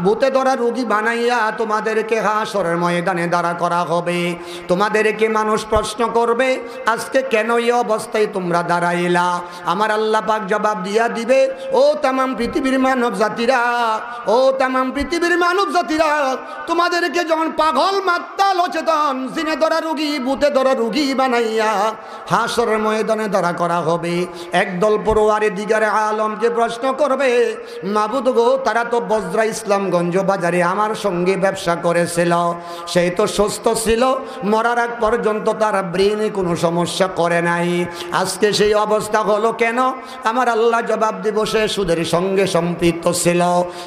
ভূতে ধরা রোগী বানাইয়া তোমাদেরকে হাসরের ময়দানে দাঁড়া করা হবে। তোমাদেরকে মানুষ প্রশ্ন করবে, আজকে কেন এই অবস্থায় তোমরা দাঁড়াইলা? আমার আল্লাহ পাক জবাব দিয়া দিবে, ও তামাম পৃথিবীর মানব জাতিরা, ও তামাম পৃথিবীর মানব জাতিরা, তোমাদেরকে যখন পাগল মাতাল অচেতন জিনে ধরা রোগী ভূতে ধরা রোগী বানাইয়া হাসরের ময়দানে দাঁড়া করা হবে, একদল পড়ুয়ারে দিগারে আলমকে প্রশ্ন করবে, মাবুদ গো, তারা তো বজরা ইসলামগঞ্জ বাজারে আমার সঙ্গে ব্যবসা করেছিল, সেই তো সুস্থ ছিল, মরার আগ পর্যন্ত তার ব্রেনে কোনো সমস্যা করে নাই, আজকে সেই অবস্থা হলো কেন? আমার আল্লাহ জবাব দিব, সে সুদের সঙ্গে সম্পৃক্ত ছিল,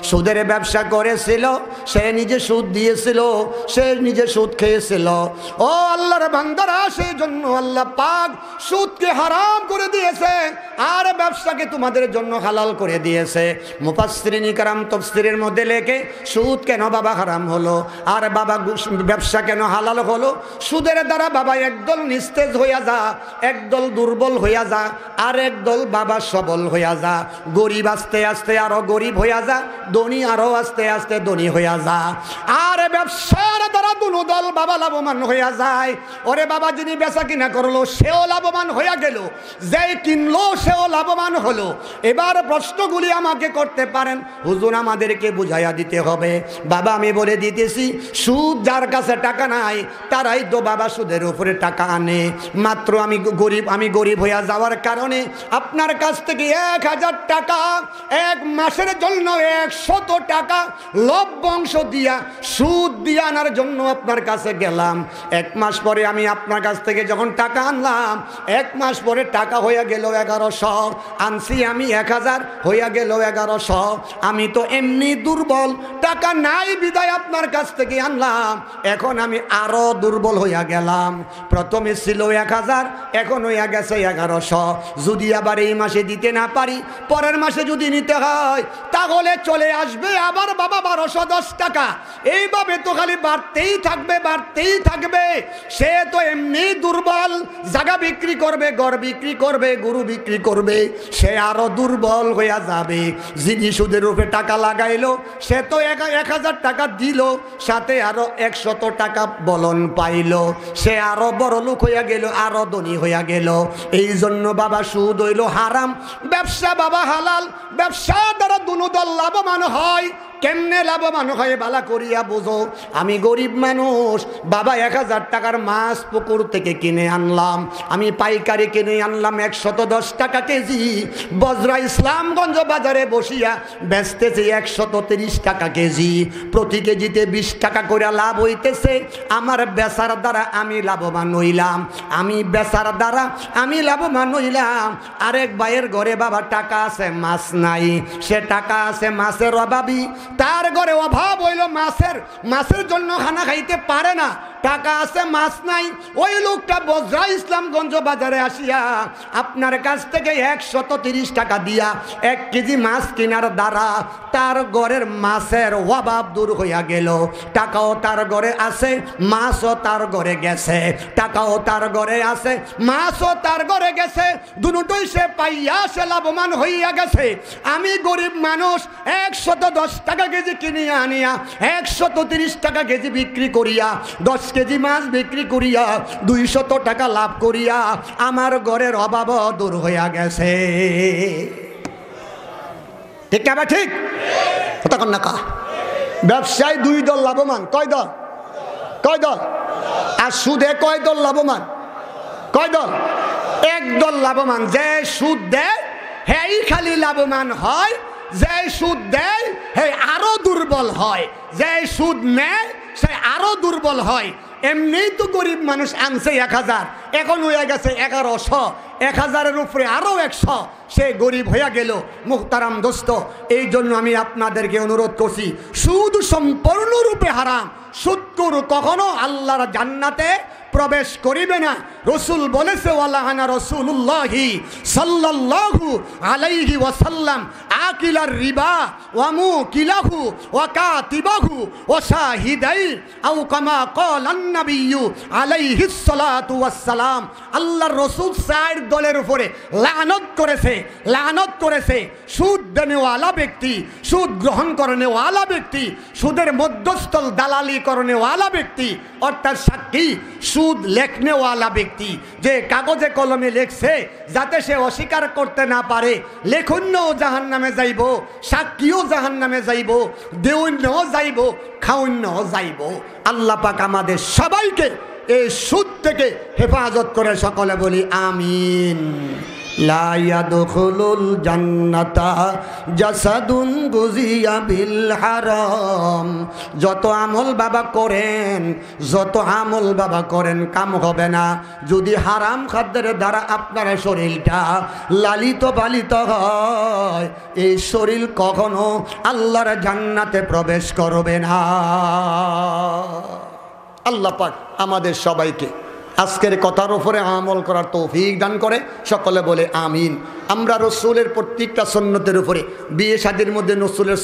সুদের ব্যবসা করেছিল, সে নিজে সুদ দিয়েছিল, সে নিজে সুদ খেয়েছিল। ও আল্লাহর বান্দারা, সেই জন্য আল্লাহ পাক সুদকে হারাম করে দিয়েছে আর ব্যবসাকে তোমাদের জন্য হালাল করে দিয়েছে। মুফাসসিরিন ইকরাম তাফসীরের মধ্যে লেখে, সুদ কেন বাবা হারাম হলো আর বাবা ব্যবসা কেন হালাল হলো? সুদের দ্বারা বাবা একদল নিস্তেজ হইয়া যা, একদল দুর্বল হইয়া যা, আর একদল বাবা সবল হইয়া যা, গরিব আস্তে আস্তে আরো গরিব হইয়া যা, ধনী আরো আস্তে আস্তে ধনী হইয়া যা, আর ব্যবসার দ্বারা দুনো দল বাবা লাভবান হইয়া যায়। ওরে বাবা, যিনি বেচা কিনা করলো সেও লাভবান হইয়া গেল, যে কিনলো সেও লাভবান হলো। এবার প্রশ্নগুলি আমাকে করতে পারেন, হুজুর আমাদেরকে বুঝাইয়া দিতে হবে। বাবা আমি বলে দিতেছি, সুদ যার কাছে টাকা নাই নাই তারাই তো বাবা সুদের উপরে টাকা আনে। মাত্র আমি গরিব হইয়া যাওয়ার কারণে আপনার কাছ থেকে 1000 টাকা এক মাসের জন্য 100 টাকা লভ্যাংশ দিয়া সুদ দিয়ে আনার জন্য আপনার কাছে গেলাম। 1 মাস পরে আমি আপনার কাছ থেকে যখন টাকা আনলাম, 1 মাস পরে টাকা হইয়া গেল 1100, আনছি আমি 1000 হইয়া গেল 1100। আমি তো এমনি দুর্বল, টাকা নাই বিদায় আপনার কাছ থেকে আনলাম, এখন আমি আরো দুর্বল হইয়া গেলাম। প্রথমে ছিল 1000, এখন হইয়া গেছে 1100। যদি আবার এই মাসে দিতে না পারি, পরের মাসে যদি নিতে হয়, তাহলে চলে আসবে আবার বাবা 1210 টাকা। এইভাবে তো খালি বাড়তেই থাকবে, বাড়তেই থাকবে। সে তো এমনি দুর্বল, জায়গা বিক্রি করবে, ঘর বিক্রি করবে, গরু বিক্রি করবে, সে আরো দুর্বল হইয়া যাবে। যিনি সুদের উপরে টাকা লাগাইলো সে তো 1000 টাকা দিল, সাথে আরো 100 টাকা বলন পাইল, সে আরো বড় লোক হইয়া গেল, আরো ধনী হইয়া গেল। এই জন্য বাবা সুদ হইল হারাম, ব্যবসা বাবা হালাল। ব্যবসা দ্বারা দুনো দল লাভবান হয়। কেমনে লাভবান হয় বালা করিয়া বুঝো। আমি গরিব মানুষ বাবা, 1000 টাকার মাছ পুকুর থেকে কিনে আনলাম, আমি পাইকারি কিনে আনলাম 110 টাকা কেজি। বজরা ইসলামগঞ্জ বাজারে বসিয়া বেচতেছে 130 টাকা কেজি। প্রতি কেজিতে 20 টাকা করে লাভ হইতেছে। আমার বেচার দ্বারা আমি লাভবান হইলাম, আমি বেচার দ্বারা আমি লাভবান হইলাম। আরেক ভাইয়ের ঘরে বাবা টাকা আছে, মাছ নাই। সে টাকা আছে, মাছের অভাবী, তার ঘরে অভাব হইল মাছের জন্য খানা খাইতে পারে না। টাকা আছে, মাছ নাই। ওই লোকটা বজরা ইসলামগঞ্জ বাজারে আসিয়া আপনার কাছ থেকে 130 টাকা দিয়া 1 কেজি মাছ কেনার দ্বারা তার ঘরের মাছের অভাব দূর হইয়া গেল। টাকাও তার ঘরে আছে, মাছও তার ঘরে গেছে। টাকাও তার ঘরে আছে, মাছও তার ঘরে গেছে। দুটোই সে পাইয়া সে লাভবান হইয়া গেছে। আমি গরিব মানুষ 110 টাকা কেজি কিনিয়া আনিয়া 130 টাকা কেজি বিক্রি করিয়া 10 কেজি মাছ বিক্রি করিয়া 200 টাকা লাভ করিয়া আমার ঘরের অভাব দূর হইয়া গেছে। ঠিক না? ঠিক তখন না কা ব্যবসায় 2 দল লাভবান। কয় দল? কয় দল? আর সুদে কয় দল লাভবান? কয় দল? 1 দল লাভবান। যে সুদ দেয় হেই খালি লাভবান হয়, যে সুদ দেয় হে আরো দুর্বল হয়, যে সুদ নেয় সে আরো দুর্বল হয়। এমনিই তো গরিব মানুষ আনছে 1000, এখন হয়ে গেছে 1100, 1000-এর উপরে আরো 100, সে গরিব হইয়া গেল। মুহতারাম দোস্ত, এই জন্য আমি আপনাদেরকে অনুরোধ করছি, সুদ সম্পূর্ণরূপে হারাম। সুদখোর কখনো আল্লাহর জান্নাতে প্রবেশ করিবে না। রসুল বলেছে, ওয়ালানা রাসূলুল্লাহি সাল্লাল্লাহু আলাইহি ওয়াসাল্লাম আকিলার রিবা ওয়া মুকিলাহু ওয়া কাতিবাহু ওয়া শাহিদাই আও কামা ক্বালান নাবিয়্যু আলাইহিস সালাতু ওয়াস সালাম। আল্লাহর রাসূল 4 দলের উপরে লানত করেছে। সুদ দেনেওয়ালা ব্যক্তি, সুদ গ্রহণ করনেওয়ালা ব্যক্তি, সুদের মধ্যস্থল দালালি করনেওয়ালা ব্যক্তি, অর্থাৎ সাক্ষী সুদ লেখনেওয়ালা ব্যক্তি, যে কাগজে কলমে লেখছে যাতে সে অস্বীকার করতে না পারে। লেখন্যও জাহান্নামে যাইব, সাক্ষীও জাহান্নামে যাইব, দেউন্যও যাইব, খাউন্যও যাইব। আল্লাহ পাক আমাদের সবাইকে এই সুদ থেকে হেফাজত করে। সকলে বলি আমিন। লা ইয়াদখুলুল জান্নাতা জাসাদুন গুজিয়া বিল হারাম। যত আমল বাবা করেন কাম হবে না যদি হারাম খাদ্যের দ্বারা আপনার শরীরটা লালিত পালিত হয়। এই শরীর কখনো আল্লাহর জান্নাতে প্রবেশ করবে না। আল্লাহ পাক আমাদের সবাইকে আজকের কথার উপরে আমল করার তৌফিক দান করে। সকলে বলে আমিন। আমরা রসুলের প্রত্যেকটা সুন্নতের উপরে, বিয়ে শাদীর মধ্যে রসুলের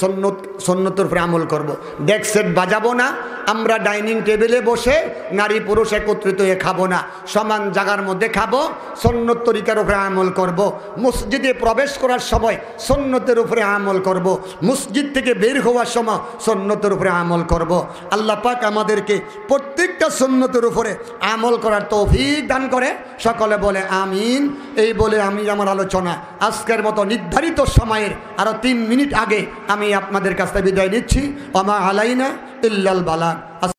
সুন্নতের উপরে আমল করব। ডেক সেট বাজাবো না, আমরা ডাইনিং টেবিলে বসে নারী পুরুষ একত্রিত হয়ে খাবো না, সমান জায়গার মধ্যে খাবো, সুন্নত তরিকার উপরে আমল করব। মসজিদে প্রবেশ করার সময় সুন্নতের উপরে আমল করব, মসজিদ থেকে বের হওয়ার সময় সুন্নতের উপরে আমল করব। আল্লাহ পাক আমাদেরকে প্রত্যেকটা সুন্নতের উপরে আমল করার তৌফিক দান করে। সকলে বলে আমিন। এই বলে আমি আমার আলোচনা আজকের মতো নির্ধারিত সময়ের আরো 3 মিনিট আগে আমি আপনাদের কাছ থেকে বিদায় নিচ্ছি। ওমা আলাইনা ইল্লাল বালাগ।